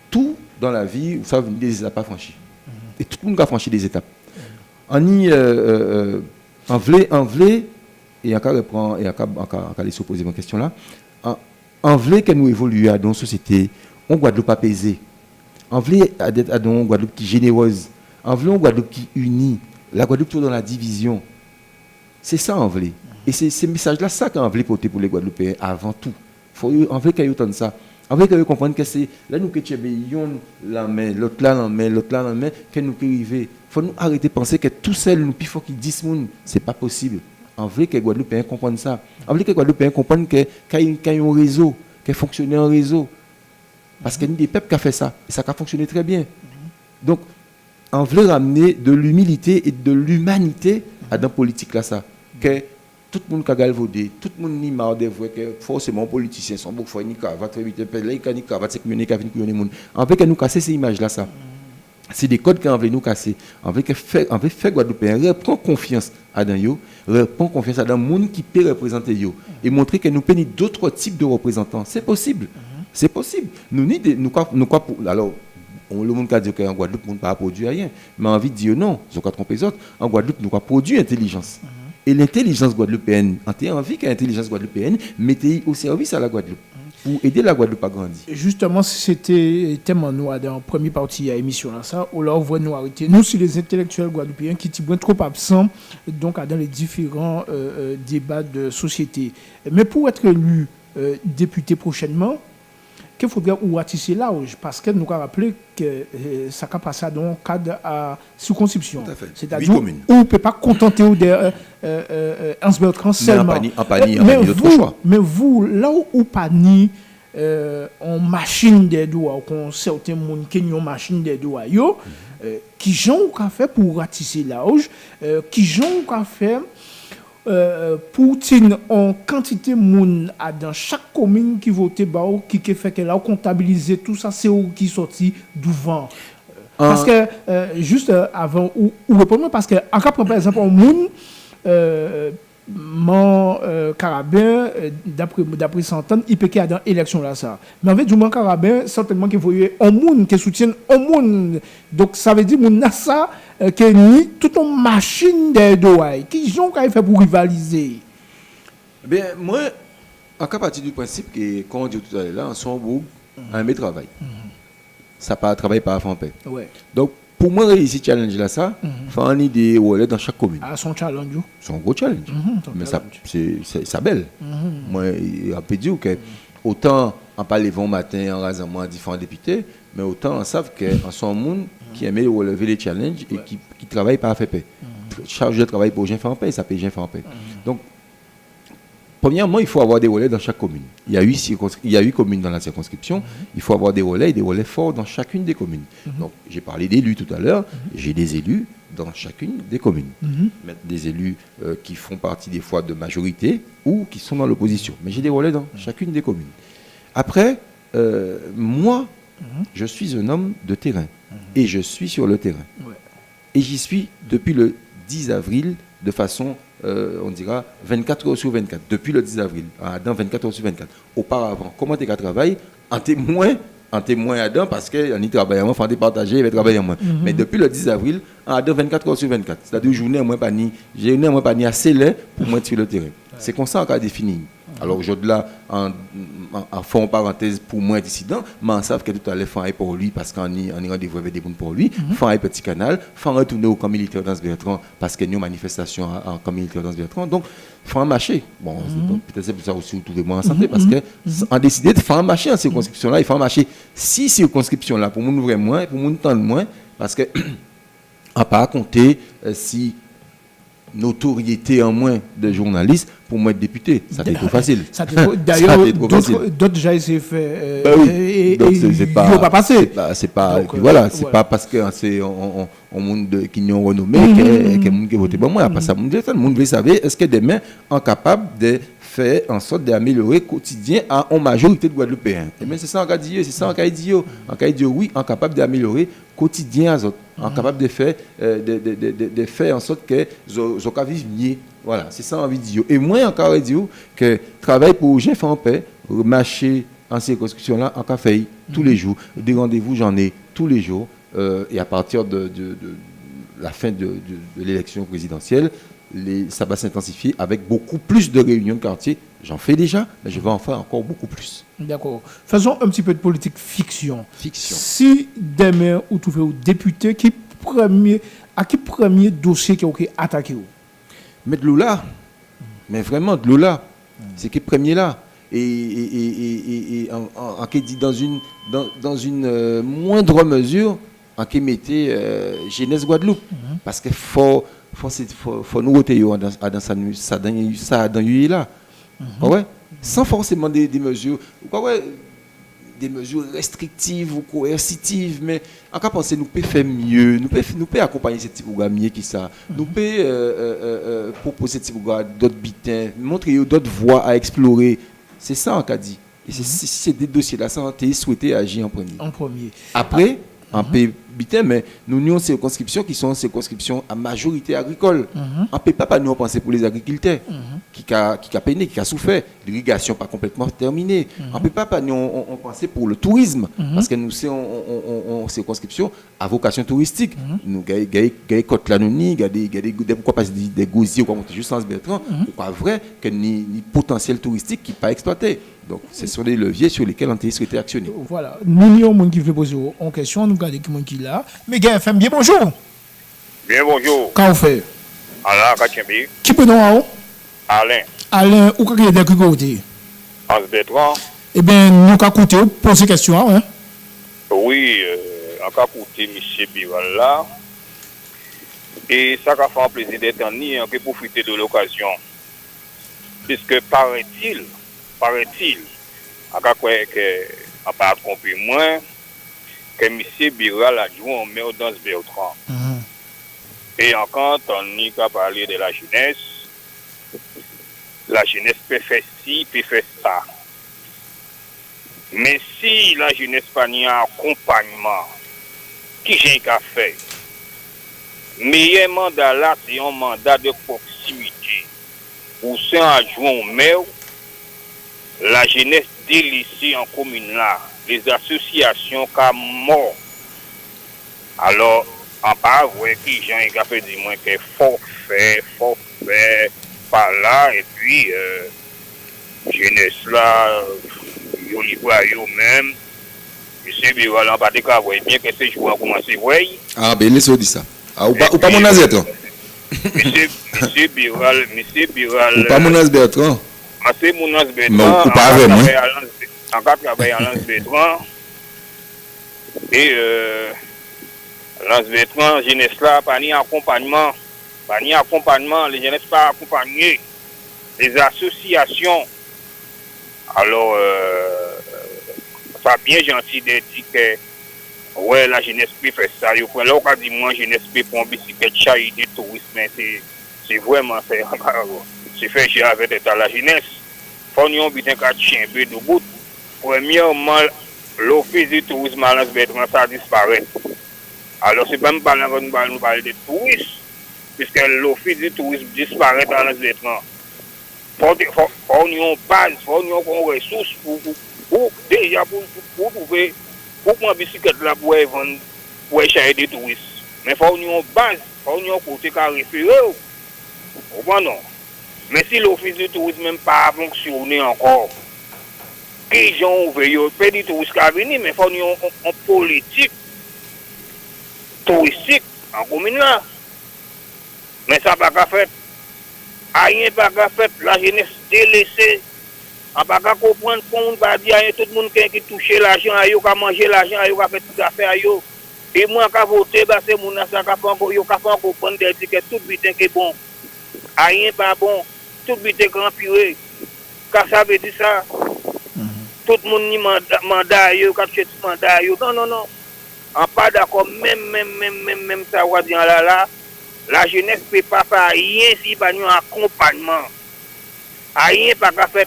tout dans la vie, ça veut dire des étapes à franchir. Et tout le monde a franchi des étapes. On y en veut et on reprend et on laisser poser ma question là. On veut que nous évoluions dans une société, on Guadeloupe apaisée. On veut une Guadeloupe qui est généreuse. On veut une Guadeloupe qui unit. La Guadeloupe tout dans la division. C'est ça on veut. Et c'est ce message-là, ça qu'on veut porter pour les Guadeloupéens avant tout. On veut qu'ils entendent ça. On veut qu'ils comprennent que c'est là nous que tu la main, l'autre là la main, que nous arriver. Il faut nous arrêter de penser que tout seul nous faut qu'ils disent c'est pas possible. On veut que les Guadeloupéens comprennent ça. On veut que les Guadeloupéens comprennent qu'il y a un réseau, qu'il fonctionne en réseau. Parce qu'il y a des peuples qui ont fait ça. Et ça a fonctionné très bien. Donc, on veut ramener de l'humilité et de l'humanité à dans la politique là ça. Que tout le monde qui a galvaudé, tout le monde n'y marre de voir que forcément les politiciens sont beaucoup ni cravate, ni cravate, c'est communiquer avec nous monde. On veut que nous casser ces images là ça. C'est des codes qu'on veut nous casser. On veut faire Guadeloupéens reprendre confiance à dans yo, reprendre confiance à dans monde qui peut représenter yo et montrer que nous prenons d'autres types de représentants. C'est possible. C'est possible. Alors le monde a dit qu'en Guadeloupe, on ne peut pas produire rien. Mais envie de dire non, ils ont qu'à tromper les autres. En Guadeloupe, nous avons produit intelligence. Et l'intelligence guadeloupéenne, on a envie que l'intelligence guadeloupéenne mette au service à la Guadeloupe pour aider la Guadeloupe à grandir. Justement, c'était tellement noir dans la première partie de l'émission, où là, on voit nous arrêter. Nous, c'est les intellectuels guadeloupéens qui sont trop absents donc, dans les différents débats de société. Mais pour être élu député prochainement, qu'il faudrait ou ratisser l'âge, parce que nous avons rappelé que ça a passé dans le cadre à circonscription. C'est-à-dire où on ne peut pas contenter de Hans-Bertrand seulement. Mais vous, là où pas ni en machine des doigts, qu'on certains monde qui ont machine des doigts, qui j'ont qu'à faire pour ratisser l'âge, qui j'ont qu'à faire pour tenir en quantité moun dans chaque commune qui vote qui fait qu'elle a comptabilisé tout ça, c'est où qui sorti devant. Parce que juste avant ou répondre, parce que en cas par exemple un moun mon carabin d'après s'entendre il peut qu'il y a dans élection là ça, mais en fait du mon carabin certainement qu'il voyait un moun qui soutient un moun, donc ça veut dire moun ça que ni toute une machine de douai qui ont fait pour rivaliser. Bien moi en cas partir du principe que quand on dit tout à l'heure là en son groupe un mes travail ça pas travail par en paix. Ouais. Donc pour moi réussir challenge là ça faut en idée relais dans chaque commune. Ah son challenge. Son gros challenge. Mais ça c'est belle. Moi on peut dire que autant en parler vent matin en rasant moi différents députés, mais autant on savent que en son monde qui aime relever les challenges et qui travaille par fait paix. Charge de travail pour gens faire en paix, ça paye gens faire en paix. Donc premièrement, il faut avoir des relais dans chaque commune. Il y a 8 communes dans la circonscription. Il faut avoir des relais forts dans chacune des communes. Donc, j'ai parlé d'élus tout à l'heure. J'ai des élus dans chacune des communes. Des élus qui font partie des fois de majorité ou qui sont dans l'opposition. Mais j'ai des relais dans chacune des communes. Après, moi, je suis un homme de terrain. Et je suis sur le terrain. Et j'y suis depuis le 10 avril de façon... on dira 24 heures sur 24, depuis le 10 avril, dans 24 heures sur 24. Auparavant, comment tu as travaillé en témoin Adam, parce qu'on y travaille, on fait départager, il va travailler moins. Mais depuis le 10 avril, dans 24 heures sur 24, c'est-à-dire journée moins pas ni assez laid pour moi sur le terrain. C'est comme ça qu'on a défini. Alors aujourd'hui là, en fond parenthèse pour moi dissident, mais on sait que tout à l'heure faire pour lui parce qu'on y rendez-vous avec des bons pour lui, faire un petit canal, faire retourner au camp militaire d'Ans-Bertrand parce qu'il y a une manifestation en camp militaire d'Ans-Bertrand, donc faire un marché. Bon, peut-être c'est pour ça aussi vous trouvez moi en santé parce que on décidé de faire un marché en circonscription là, il faut un marché 6 circonscriptions là pour nous ouvrir moins, pour nous tendre moins parce que on pas compter si notoriété en moins de journalistes pour moi être député, ça fait trop facile. D'ailleurs, d'autres déjà essayé faire et c'est pas passé. C'est pas voilà, c'est pas parce que c'est un monde qui nous renommé que monde qui vote pour moi, parce que le monde veut savoir est-ce que demain on capable de faire en sorte d'améliorer quotidien à une majorité de Guadeloupéens. Et bien c'est ça on a dit, c'est ça on a dit. On a dit oui, on capable d'améliorer quotidien à autres. On capable de faire de faire en sorte que zo ka vivre mieux. Voilà, c'est ça envie de dire. Et moi encore dire que travail pour gens en paix, marcher en circonscription là en café tous les jours, des rendez-vous j'en ai tous les jours et à partir de la fin de l'élection présidentielle, ça va s'intensifier avec beaucoup plus de réunions de quartier. J'en fais déjà, mais je vais en faire encore beaucoup plus. D'accord. Faisons un petit peu de politique fiction. Si demain, vous trouvez un député, à qui premier dossier qui est attaqué? Mais de l'eau là. Mais vraiment de l'eau là. C'est qui premier là. Et en qui dit dans une moindre mesure, en qui mettait Jeunesse Guadeloupe. Parce qu'il faut nous retenir dans ça là. Ouais, sans forcément des mesures, des mesures restrictives ou coercitives, mais en cas penser nous peut faire mieux, nous peut accompagner ces petits programmes qui ça, nous peut proposer ces petits programmes d'autres bitins, montrer d'autres voies à explorer. C'est ça en cas dit. Et c'est des dossiers la santé souhaité agir en premier. Après en pays bitin, mais nous avons ces circonscriptions qui sont circonscriptions à majorité agricole. On ne peut pas nous penser pour les agriculteurs. qui a peiné, qui a souffert. L'irrigation pas complètement terminée. On peut pas nous on penser pour le tourisme parce que nous c'est on circonscription à vocation touristique. Nous gagne côte la nuit, des pourquoi pas des gosiers quoi monter juste en Bertrand, pas vrai que ni potentiel touristique qui pas exploité. Donc ce sont des leviers sur lesquels on a souhaité actionner. Voilà, nous avons monde qui veut poser une question, nous regardons qui monde qui là. Mais gars FM bien bonjour. Bien bonjour. Quand on fait Alain Kachembi. qui peut nous avoir Alain. Alain ou quelqu'un de côté. Hans Bertrand. Eh bien, nous avons écouté poser question hein. Oui, on a écouté M. Bival là. Et ça a fait un plaisir d'être en ni, on peut profiter de l'occasion. Puisque paraît-il, on a croire que, on pas compris moins, que M. Biral a joué en maire dans ce Bertrand. Et encore, on y a parlé de la jeunesse peut faire ci, peut faire ça. Mais si la jeunesse pas ni un accompagnement, qui j'ai qu'à faire? Meilleur mandat là, c'est un mandat de proximité. Ou c'est un adjoint au maire, la jeunesse délaissée en commune là, les associations qui mort. Alors, en pas vrai qui j'ai qu'à faire du moins que faut faire par là, et puis, jeunesse là, yo libre à eux même. Monsieur Biral, en pas de cas, bien que ces joueurs commencent à voir. Ah ben laissez-moi dire ça. Ah, ou pas mon Bertrand. Monsieur Biral. Ou pas mon Bertrand. C'est mon Bertrand. Non, ou pas vraiment. En cas de travail à Lance Bertrand. Et Lance Bertrand, jeunesse là, pas ni accompagnement. Les jeunesses pas accompagnées. Les associations. Alors, ça bien gentil de dire que ouais, la jeunesse peut faire ça. Là, on a dit moi, jeunesse peut prendre bicyclette, chahier des touristes, mais c'est vraiment c'est fait chier avec la jeunesse. Faut nous bien qu'à chien de bout. Premièrement, l'office du tourisme à Lance Bertrand, ça disparaît. Alors, c'est même pas là qu'on nous parle de touristes, puisque l'office du tourisme disparaît à Lance Bertrand. Faut nous base, faut nous ressources pour déjà pour trouver pour prendre bicyclette là pour vendre pour acheter des touristes. Mais faut nous base, faut nous côté qu'à référer. Non. Mais si l'office du tourisme même pas fonctionné encore, les gens ouverts, pas des touristes qui venir, mais faut nous en politique touristique en commune là. Mais ça pas qu'à faire. Rien pas qu'à faire, la jeunesse délaissée. On pas qu'à comprendre qu'on va dire tout le monde qui touche l'argent, qui a mangé l'argent, qui a fait tout à fait. Et moi, qui a voté, c'est mon ça qui a fait comprendre que tout butin est bon. Rien pas bon, tout butin est empiré. Quand ça veut dire ça, tout le monde ni mandat, qui a fait mandat. Non. On pas d'accord, même ça va dire là. La jeunesse ne peut pas faire rien si pas nous accompagnement. Rien pas qu'à faire.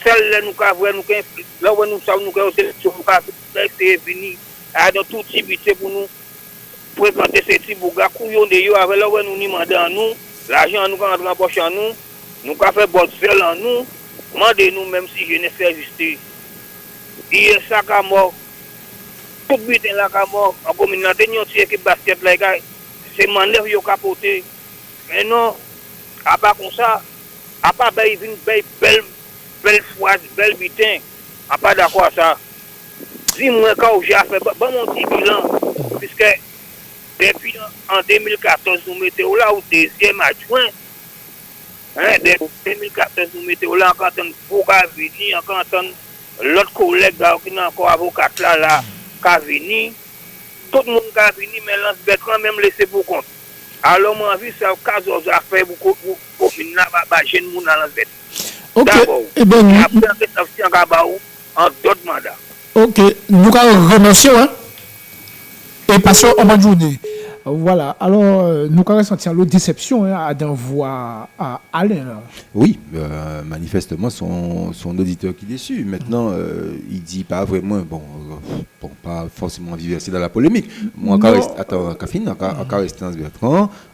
Celle là nous avons là où nous sommes nous c'est fini. Dans tout type pour nous fréquenter ces petits bougas couillon de yo avec là où nous demandons en nous, l'argent nous rentre en poche en nous avons fait bon seul en nous, demandez-nous même si jeunesse fait justice. Hier ça qu'a mort. Tout butin là qu'a mort en communauté nous une équipe basket là gars. C'est manœuvre yo capoté. Mais non, à part comme ça, à part une belle fois, belle butin, à pas d'accord à ça. Dis-moi quand j'ai fait mon petit bilan, puisque depuis en 2014, nous mettons là au deuxième adjoint. Depuis 2014, nous mettons là encore un programme venir, encore l'autre collègue qui n'a encore avocat là, qui a venu. Tout le monde qui a venu, mais Lance Bertrand même laissé pour compte. Alors, moi, j'ai vu ça, cas où j'ai fait beaucoup de communes, jeune monde dans Lance Bertrand. Ok, d'abord, eh bien, après, en d'autres mandats. ok, nous allons remercier, hein, et passer en bonne journée. Voilà, alors nous allons sentir la déception à d'envoi à Alain. Là. Oui, manifestement, son auditeur qui est déçu. Maintenant, il dit pas vraiment, bon, pas forcément verser dans la polémique. Moi, encore rester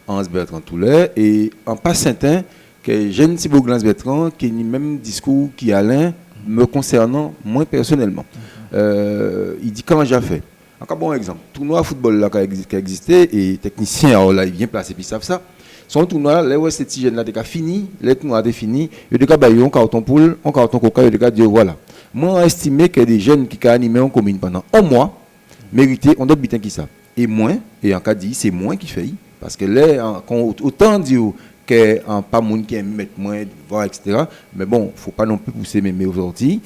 Hans Bertrand Toulet, et en pas Saint-Tin, que jeune Thibaut Glansbertrand qui a le même discours qu'Alain me concernant moi personnellement. Il dit comment j'ai fait. Encore bon exemple, tournoi de football là qui a existé et technicien alors là il vient placer puis savent ça. Son tournoi là où ces petits jeunes là déjà fini, les tournois étaient finis, il déjà bailler un carton poule, un carton coca, il déjà dire voilà. Moi estimé que des jeunes qui ont animé en commune pendant un mois méritaient on d'autres bitins qui ça. Et moins et en cas dit c'est moins qui fait parce que là autant dire que pas monde qui aime mettre moins voir etc. Mais bon, faut pas non plus pousser mais aujourd'hui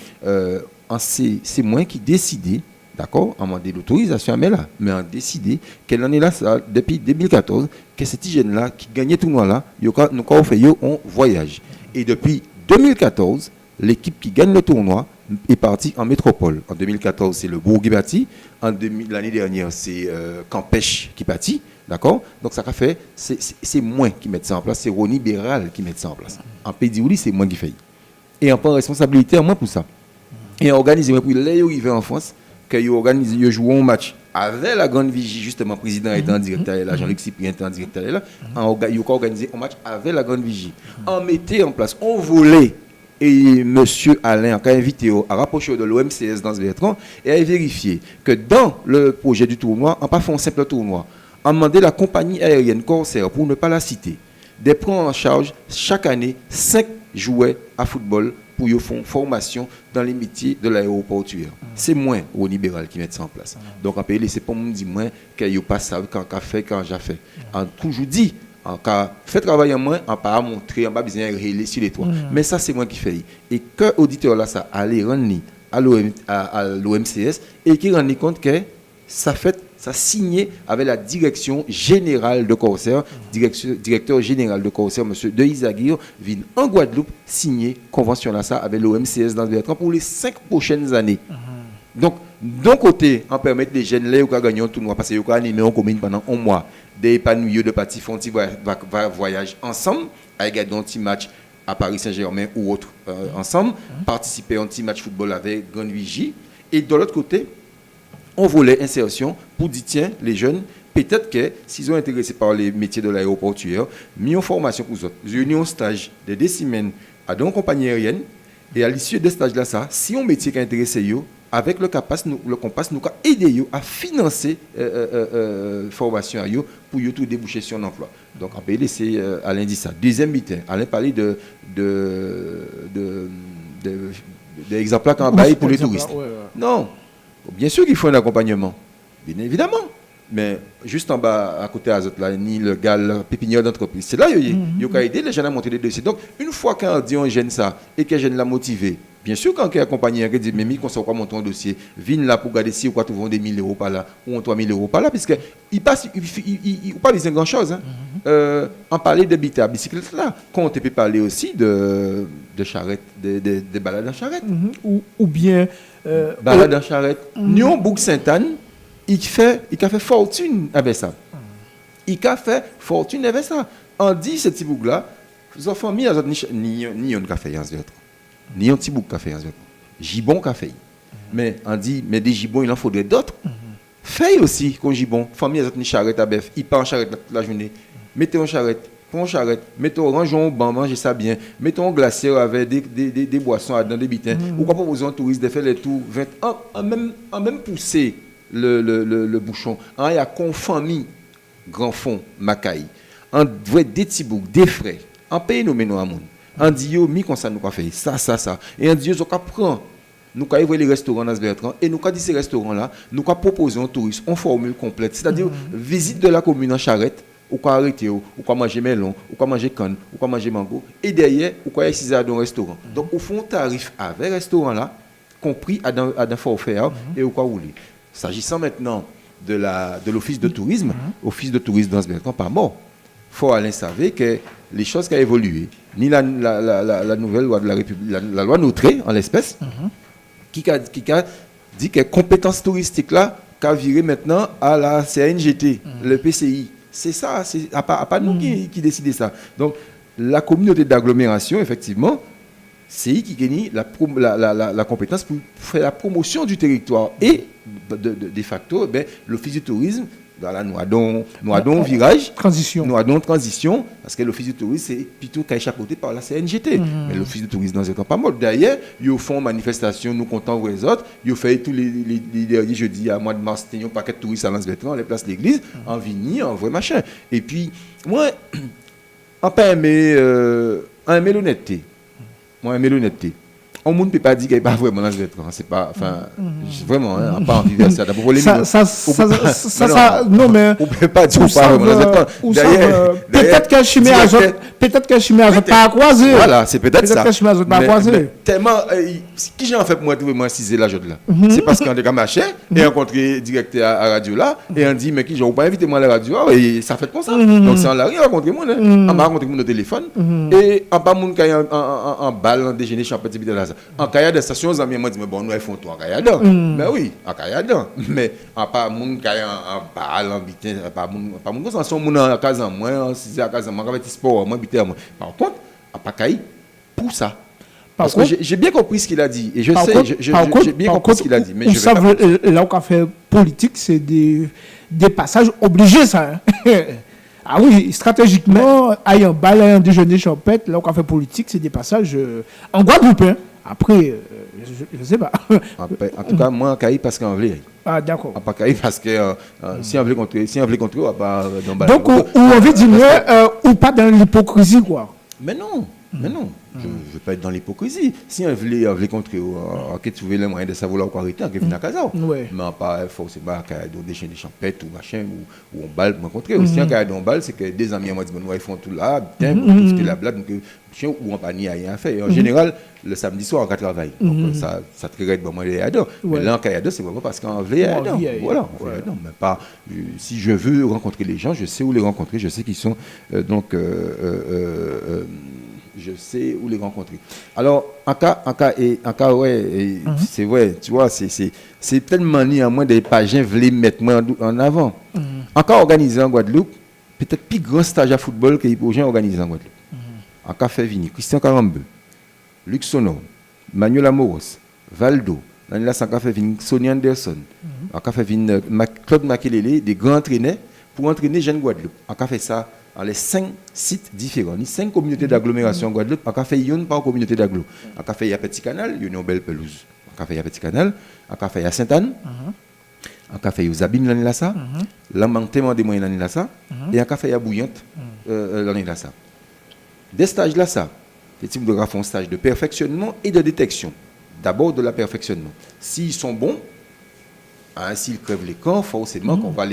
c'est moi qui décidé. D'accord, on m'a demandé l'autorisation à là, mais on a décidé qu'elle en est là ça, depuis 2014, que ces jeunes-là qui gagnaient tout là, nous avons fait un voyage. Et depuis 2014, l'équipe qui gagne le tournoi est partie en métropole. En 2014, c'est le Bourg qui bâtit. L'année dernière, c'est Campèche qui bâtit. D'accord. Donc ça a fait, c'est moi qui met ça en place, c'est Ronnie Béral qui met ça en place. En Pédiouli, c'est moi qui fais. Et on prend responsabilité en moi pour ça. Et organisé pour les arrivés en France. Que ils jouent un match avec la grande vigie, justement, président était en directeur là, Jean-Luc Cyprien était en directeur là, ils ont organisé un match avec la grande vigie. On mettait en place, on volait, et M. Alain a invité à rapprocher de l'OMCS dans ce Bertrand et à vérifier que dans le projet du tournoi, on n'a pas fait un simple tournoi. On a demandé à la compagnie aérienne Corsair, pour ne pas la citer, de prendre en charge chaque année 5 jouets à football pour qu'ils font formation dans les métiers de l'aéroportuaire. C'est moins au libéral qui met ça en place. Donc, en pays, c'est pas moi qui dit moins qu'il n'y a pas ça, quand on fait, quand j'ai fait. On a toujours dit, on a fait travailler moins, on n'a pas montré, on n'a pas besoin de révéler sur les toits. Mais ça, c'est moi qui fais. Et que l'auditeur là, ça allait rendre à l'OMCS et qui rend compte que ça fait. Ça signé avec la direction générale de Corsair, directeur général de Corsair, M. Denis Aguirre, vient en Guadeloupe signer convention là ça avec l'OMCS dans le Bertrand pour les 5 prochaines années. Donc, d'un côté, on permet les jeunes là qui gagnent un tournoi parce qu'ils ont animé en commune pendant un mois, d'épanouir, de partir, font un voyage ensemble, avec un petit match à Paris Saint-Germain ou autre ensemble, participer à un petit match football avec Grande Vigie. Et de l'autre côté, on voulait insertion pour dire, tiens, les jeunes, peut-être que s'ils sont intéressés par les métiers de l'aéroportuaire, mis en formation pour eux. Ils ont eu un stage de 2 semaines à deux compagnies aériennes. Et à l'issue de ce stage-là, si on métier qui a intéressé eux, avec le CAPAS, nous avons aidé à financer la formation à eux pour tout déboucher sur un emploi. Donc, en pays, c'est Alain dit ça. Deuxième bitin, Alain parlait d'exemplaires qu'on baille pour les touristes. Non. Bien sûr qu'il faut un accompagnement, bien évidemment. Mais juste en bas, à côté de là, ni le gars, le pépinière d'entreprise. C'est là qu'il y a aider les jeunes à monter des dossiers. Donc, une fois qu'on dit on gêne ça et que jeune l'a motivé, bien sûr, quand on est accompagné, on dit, mais qu'on sait quoi monter un dossier, viens là pour garder si ou quoi, tu vends des 1 000 euros par là, ou 3 000 euros par là, puisque il passe, il pas besoin de grand-chose. Hein. En parler de bicyclette là, quand on peut parler aussi de charrette, de balades en charrette. Ou bien... balade en charrette. Nyon Bourg Sainte-Anne, il a fait fortune avec ça. Il a fait fortune avec ça. On dit ce petit bouc-là, les enfants mis à ni un café en ce ni un petit bouc café en ce Gibon café. Mais on dit, mais des gibons, il en faudrait d'autres. Fait aussi, comme gibon, famille à charrette à bœuf, il part en charrette toute la journée. Mettez en charrette. Prends charrette, mettons rangeons au banc, mangez ça bien, mettons un glacier avec des boissons dans des bitins. Ou quoi proposer un touriste de faire les tours 20 en même pousser le bouchon. Il y a qu'on famille grand fond Macaï. En vrai des petits boucs, des frais. En paye nous menons à monde. En dit yo mi comme ça nous faire ça. Et en dit yo ça prend nous avons les restaurants dans ce Bertrand et nous avons dit ces restaurants-là, nous avons proposé un tourisme en formule complète, c'est-à-dire visite de la commune en charrette, ou quoi arrêter, ou quoi manger melon, ou quoi manger canne, ou quoi manger mango, et derrière, ou quoi essayer dans un restaurant. Donc, au fond, tarif avec restaurant-là, compris à un forfait, et ou quoi rouler. S'agissant maintenant de l'office de tourisme, office de tourisme dans ce Bertrand, pas mort. Il faut aller savoir que les choses qui ont évolué, ni la nouvelle loi de la République, la loi Notre, en l'espèce, qui a dit que compétences touristiques là, qu'a viré maintenant à la CNGT, le PCI. C'est ça, c'est pas nous qui décidons ça. Donc, la communauté d'agglomération, effectivement, c'est qui gagne la compétence pour faire la promotion du territoire. Et, de facto, l'Office du tourisme Voilà, nous avons virage. Transition. Nous avons transition, parce que l'Office du tourisme, c'est plutôt chapeauté par la CNGT. Mais l'Office du tourisme, dans ce temps, pas mal. D'ailleurs, ils font manifestation, nous comptons les autres. Ils fait tous les derniers jeudis, à mois de mars, ils ont un paquet de touristes à Lens-Bertrand, les places de l'église, en Vigny, en vrai machin. Et puis, moi, on pas aimé l'honnêteté. Moi, aimé l'honnêteté. On ne peut pas dire qu'il n'est pas vraiment dans ce vétran. C'est pas, enfin, vraiment, on n'a pas envie de faire ça. D'abord, non, mais. On ne peut pas dire qu'il n'est pas vraiment dans ce vétran. Peut-être que chimie azote pas croisé. Voilà, c'est peut-être ça. Peut-être que chimie azote pas croisé. Tellement, qui j'ai en fait moi trouvé moi 6 la journée là. C'est parce qu'on est marché et rencontré directeur à la radio là et on dit mais qui j'ai pas invité moi à la radio et ça fait comme ça. Donc c'est en la rencontré moi, on m'a rencontré mon téléphone et en pas mon cahier en balle en déjeuner champion de là. En cahier de station aux amis m'ont dit mais bon nous ils font tout en cahier dedans. Mais oui, en cahier dedans. Mais en pas mon cahier en balle en bitin pas mon comme ça son mon en casa en moins en 6 à casa moi avec sport moi bitin moi. Par contre, en pas cahier pour ça. Parce que j'ai bien compris ce qu'il a dit. Et je sais, j'ai bien compris ce qu'il a dit. Mais je vais là où on fait politique, c'est des passages obligés, ça. Ah oui, stratégiquement, il y a un bal, un déjeuner champêtre, là où on fait politique, c'est des passages en Guadeloupe. Hein. Après, je ne sais pas. En tout cas, moi, en Caï, parce qu'en vrai. Ah, d'accord. En Caï, parce que si on veut contrer, on va pas dans le bal. Donc, on veut dire, ou pas dans l'hypocrisie, quoi. Mais non. Mais non, je ne veux pas être dans l'hypocrisie. Si on veut contrer, on peut trouver les moyens de savoir où arrêter, on peut venir à casa. Mais pas forcément à des chaînes de champettes ou machin, ou on balle pour contrer. Si on a un balle, c'est que des amis m'ont dit, ils font tout là, bien, la blague, ou on pas ni rien à faire. En général, le samedi soir, on travaille. Donc ça traite bon, les adore. Mais là, en Caïado, c'est vraiment parce qu'on veut adore. Voilà, on veut adore. Mais pas, si je veux rencontrer les gens, je sais où les rencontrer, je sais qu'ils sont je sais où les rencontrer. Alors, en cas, ouais, c'est vrai, tu vois, c'est tellement ni à moi des pages veulent mettre moi en avant. En cas organisé en Guadeloupe, peut-être plus grand stage à football que les projets organisés en Guadeloupe. En cas fait Vigny, Christian Carambeu, Luc Sonor, Manuel Amoros, Valdo, l'année là, en cas fait Vigny, Sonny Anderson, en cas fait Vigny, Claude Makelele, des grands entraîneurs pour entraîner jeunes Guadeloupe. En cas fait ça. Dans les 5 sites différents, les 5 communautés d'agglomération en Guadeloupe, on a fait une par communauté d'agglo. On a fait à Petit Canal, il y a une belle pelouse. On a fait à Petit Canal, on a fait à Sainte-Anne, on a fait aux Abîmes l'année là ça, l'emmantement des moyens l'année là ça, et on a fait à Bouillante l'année là ça. Des stages là ça, les types de graphes font stage de perfectionnement et de détection. D'abord de la perfectionnement. S'ils sont bons, s'ils crèvent les camps, forcément on va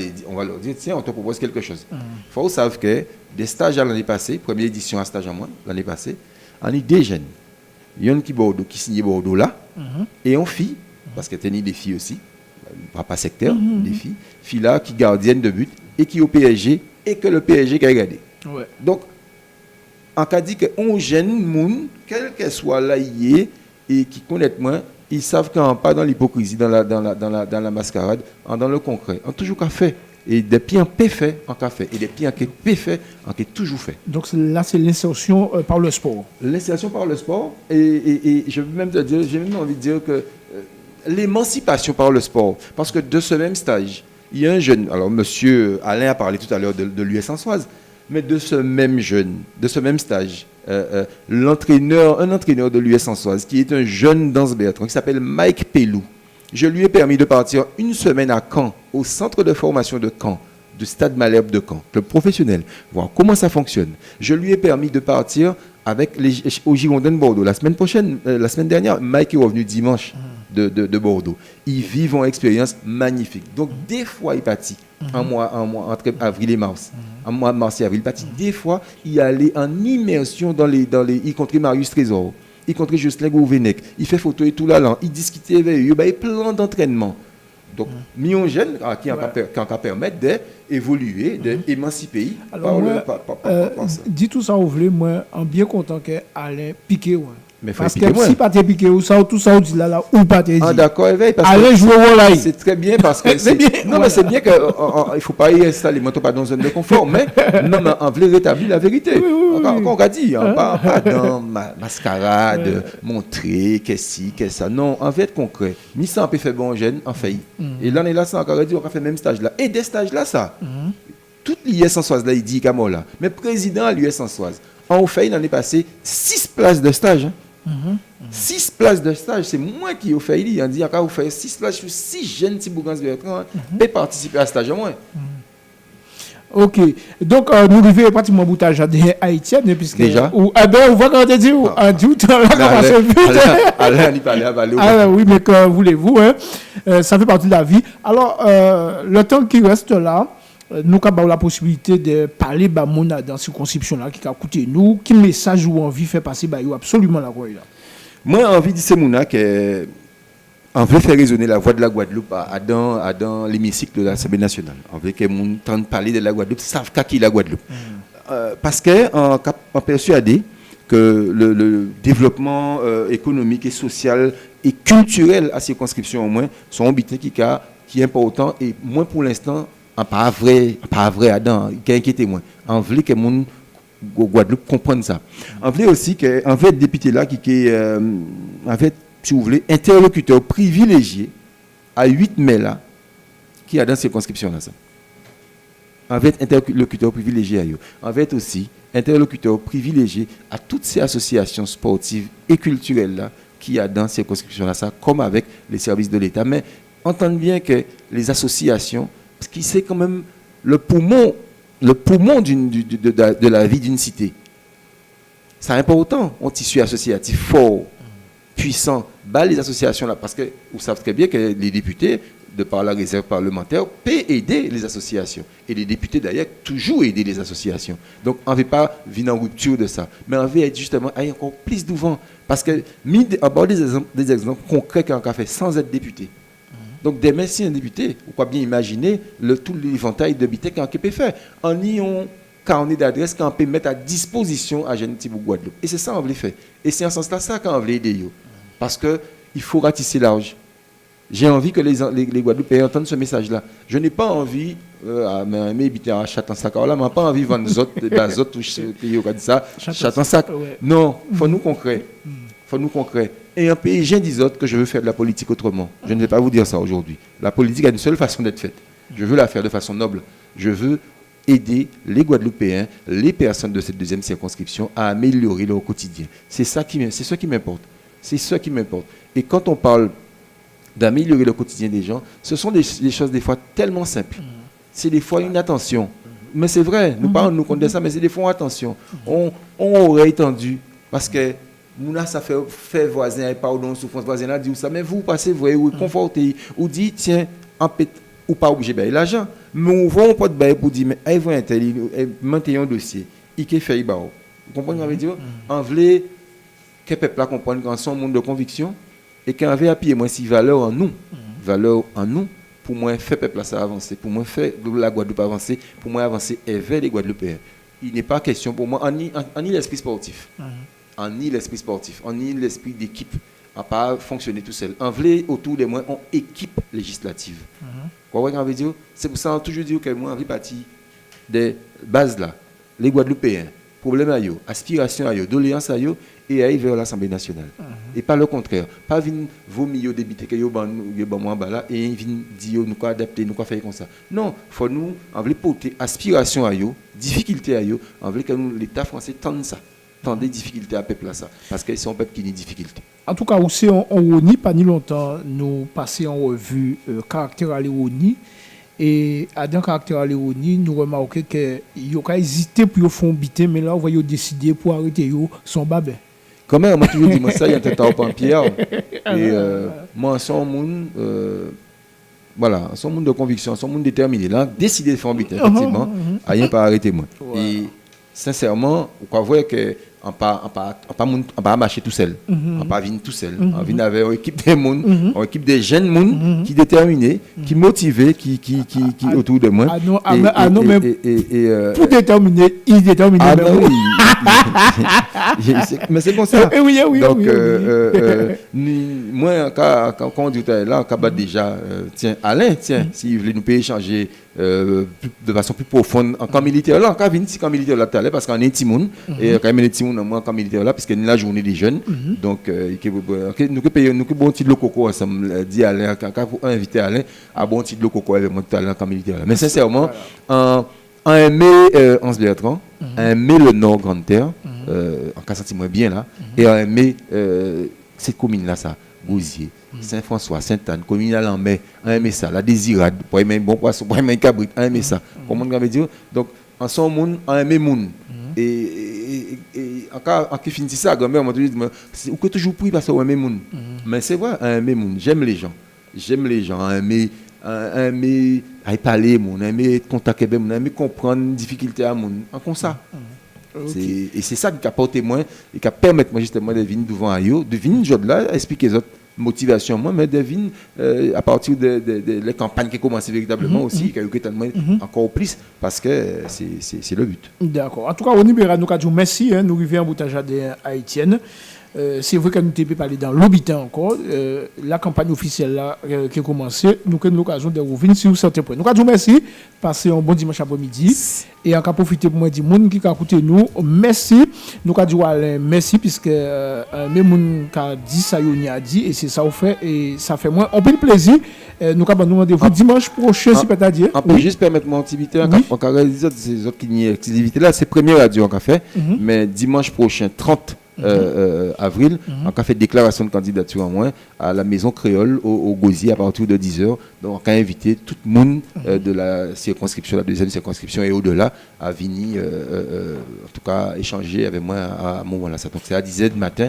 leur dire tiens, on te propose quelque chose. Il faut savoir que des stages à l'année passée, première édition à stage en moins, l'année passée, on est des jeunes. Il y en a qui signent Bordeaux là, et on filles, parce que tu as des filles aussi, pas secteur, des filles là qui gardiennes de but, et qui au PSG, et que le PSG qui a gardé. Ouais. Donc, on a dit qu'on jeune monde, quel que soit là, et qui connaît moins, ils savent qu'on n'est pas dans l'hypocrisie, dans la mascarade, dans le concret. On a toujours qu'à faire. Et des pieds en paix fait, en qu'a fait. Et des pieds en paix fait, en qu'a toujours fait. Donc là, c'est l'insertion par le sport. L'insertion par le sport. Et je veux même te dire, j'ai même envie de dire que l'émancipation par le sport. Parce que de ce même stage, il y a un jeune, alors monsieur Alain a parlé tout à l'heure de l'US Ansoise, mais de ce même jeune, de ce même stage, un entraîneur de l'US Ansoise, qui est un jeune Lens-Bertrand, qui s'appelle Mike Pelou. Je lui ai permis de partir une semaine à Caen, au centre de formation de Caen, du Stade Malherbe de Caen, club professionnel, voir comment ça fonctionne. Je lui ai permis de partir au Girondins de Bordeaux. La semaine dernière, Mike est revenu dimanche de Bordeaux. Ils vivent une expérience magnifique. Donc, des fois, il partit entre avril et mars. En mois de mars et avril, il partit. Des fois, il allait en immersion y compris Marius Trésor. Y compris Jocelyn Gouvenec, il fait photo et tout là, il discutait avec eux, il y a plein d'entraînement. Donc, millions de jeunes qui ont permettre d'évoluer, d'émanciper. Alors, dis tout ça, vous voulez, moi, en bien content qu'Alain piqué. Parce que si pas piqué ou ça, tout ça, on dit là, ou pas dit. Ah, d'accord, allez jouer au là. C'est très bien parce que c'est bien. Non, mais c'est bien qu'il ne faut pas y installer, moi, pas dans une zone de confort, mais non, mais en vrai, rétablir la vérité. on a dit, hein, pas dans mascarade, montrer, qu'est-ce ça. Non, en fait, concret. Ni ça, on peut faire bon jeune, en fait. Et l'année là, ça, on a dit, on a fait le même stage là. Et des stages là, ça. Toute l'IS Ansoise là, il dit comme là. Mais président de l'IS Ansoise, en fait, il en est passé 6 places de stage. 6 places de stage, c'est moi qui ai fait. Il a dit, quand vous faites 6 places, je suis 6 jeunes qui peuvent participer à ce stage au moins. Ok, donc nous arrivons pratiquement au bout de la haïtienne, puisque déjà on voit quand on dit en tout temps là, comment ça fait. Alors oui, mais que voulez-vous, hein, ça fait partie de la vie. Alors, le temps qui reste là, nous avons la possibilité de parler de Mouna dans cette circonscription là qui a coûté nous, qui message ou envie fait passer bah absolument la quoi là. Moi, j'ai envie de dire Mouna que on veut faire résonner la voix de la Guadeloupe dans l'hémicycle de l'Assemblée nationale. On veut que les gens entendent parler de la Guadeloupe, savent qui est la Guadeloupe. Parce qu'on est persuadé que le développement économique et social et culturel à circonscription au moins sont un but qui est important et moins pour l'instant, pas vrai Adam, qui inquiète moins. On veut que les gens de Guadeloupe comprennent ça. On veut aussi que en fait député là qui en fait si vous voulez, interlocuteur privilégié à 8 mai là, qui a dans circonscription là ça. En fait, interlocuteur privilégié à eux. En fait aussi, interlocuteur privilégié à toutes ces associations sportives et culturelles là, qui a dans circonscription là ça, comme avec les services de l'État. Mais entendez bien que les associations, parce que c'est quand même le poumon de la vie d'une cité. C'est important, un tissu associatif fort, puissant, les associations là, parce que vous savez très bien que les députés, de par la réserve parlementaire, peuvent aider les associations. Et les députés d'ailleurs toujours aider les associations. Donc on ne veut pas venir en rupture de ça, mais on veut être justement aller encore plus devant. Parce que, aborder des exemples concrets qu'on a fait sans être député. Donc demain, si un député, vous pouvez bien imaginer tout l'éventail de députés qu'on peut faire. En y on carnet d'adresse qu'on peut mettre à disposition à Jeune Tibou Guadeloupe. Et c'est ça qu'on veut faire. Et c'est en ce sens-là ça qu'on veut aider. Parce qu'il faut ratisser large. J'ai envie que les Guadeloupéens entendent ce message-là. Je n'ai pas envie, habiter à Château-Sac, là, mais pas envie de vendre des autres pays comme ça, Château-Sac. Non, il faut nous concret. Faut nous concret. Et un pays, j'ai dit autres que je veux faire de la politique autrement. Je ne vais pas vous dire ça aujourd'hui. La politique a une seule façon d'être faite. Je veux la faire de façon noble. Je veux aider les Guadeloupéens, les personnes de cette deuxième circonscription à améliorer leur quotidien. C'est ce qui m'importe. C'est ce qui m'importe. Et quand on parle d'améliorer le quotidien des gens, ce sont des choses des fois tellement simples. C'est des fois une attention. Mais c'est vrai, nous parlons, nous comptons ça, mais c'est des fois une attention. On aurait étendu, parce que Mouna, ça fait voisin, pardon, souffrance voisine, a dit ça, mais vous passez, vous voyez, vous confortez, vous dites, tiens, ou pas obligé de payer l'argent, mais on voit un peu de bail pour dire, mais il faut maintenir un dossier, il faut faire Vous comprenez ce que je veux dire? On veut que le peuple comprenne qu'on est un monde de conviction et qu'on veut appuyer moins si valeur en nous, pour moi faire peuple ça avancer, pour moi faire la Guadeloupe avancer, pour moi avancer vers les Guadeloupéens. Il n'est pas question pour moi, on y l'esprit sportif. On y l'esprit sportif, on y l'esprit d'équipe, on ne pas fonctionner tout seul. On veut autour de moi, on équipe législative. Vous voyez ce que je veux dire? C'est pour ça qu'on toujours dit que moi, on veut partir des bases là, les Guadeloupéens, problème à eux, aspiration à eux, doléance à eux, et aller vers l'Assemblée nationale. Et pas le contraire. Pas venir vomir débiter que yo ban là et venir dire nous quoi adapter, nous quoi faire comme ça. Non, faut nous on veut porter aspiration à eux, difficulté à eux, on veut que nous l'État français tende ça. Tende des difficultés à peuple là ça parce que c'est un peuple qui a des difficultés. En tout cas, aussi on nie pas ni longtemps nous passer en revue caractère à l'ironie. Et à dans caractère à l'ironie, nous remarquons que il a hésité pour faire un bité, mais là on va décider pour arrêter son babin. Quand même, moi toujours dit moi ça il y a un temps en pierre et moi son monde voilà, son monde de conviction, son monde déterminé là, décider de faire un bité effectivement, rien pas arrêter moi. Et sincèrement, on croit voir que on pas marcher tout seul, on pas venir tout seul, on vient avec une équipe de monde, une équipe de jeunes monde qui déterminés, qui motivés, qui autour de moi. Pour déterminer, il détermine. Mais c'est comme ça. Oui. Donc moi quand on dit là, on capable déjà tiens Alain, tiens, si vous voulez nous payer changer de façon plus profonde en camp militaire là, en cas venir si camp militaire là tout à l'heure parce qu'on est Timoun et quand même les Timoun en camp militaire là puisque c'est la journée des jeunes. Donc nous que payer nous que bon petit coco ensemble dit Alain quand vous inviter Alain à bon petit coco avec moi tout à l'heure en camp militaire là. Mais sincèrement en aimé Hans Bertrand, aimé le Nord Grande Terre, en cas senti moins bien là, et en aimé cette commune là ça, Gosier, Saint-François, Sainte-Anne, commune là en mai, en aimé ça, la Désirade, pour aimer bon poisson, pour aimer cabrit, en aimé ça. Comment on va dire? Donc en son monde, en aimé monde. Et en cas en qui finit ça, grand-mère m'a dit ou que toujours pris parce qu'on aime monde. Mais c'est vrai, en aimé monde, j'aime les gens, en aimé aimer parler mon aimer contacter mon aimer comprendre difficulté à mon en comme ça et c'est ça qui a porté moi et qui a permettre moi justement de venir devant ayo de venir jour là expliquer les autres motivations moi mais de venir à partir de les campagnes qui commencent véritablement aussi qui a eu tellement encore plus parce que c'est le but. D'accord. En tout cas on libère nous cadre merci nous arrivons en boutage haïtienne. C'est vrai que nous t'ai parlé dans l'habitant encore la campagne officielle là qui a commencé nous avons l'occasion de revenir sur certains points. Nous avons merci passer un bon dimanche après-midi et encore profiter pour moi du monde qui a écouté nous merci nous avons merci puisque même monde qui a dit ça il a dit et c'est ça au fait et ça fait moins un peu de plaisir nous avons nous rendez-vous dimanche prochain si peut-être dire. On peut juste permettre mon activité on a réalisé ces autres qui n'y activité là c'est première radio on a fait mais dimanche prochain 30 avril, on a fait déclaration de candidature en moins à la maison créole au Gosier à partir de 10h. Donc on a invité tout le monde de la circonscription, la deuxième circonscription et au-delà à venir en tout cas échanger avec moi à un moment là. Donc c'est à 10h du matin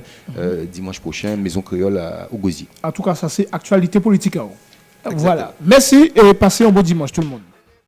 dimanche prochain, maison créole au Gosier. En tout cas ça c'est actualité politique. Voilà. Merci et passez un bon dimanche tout le monde.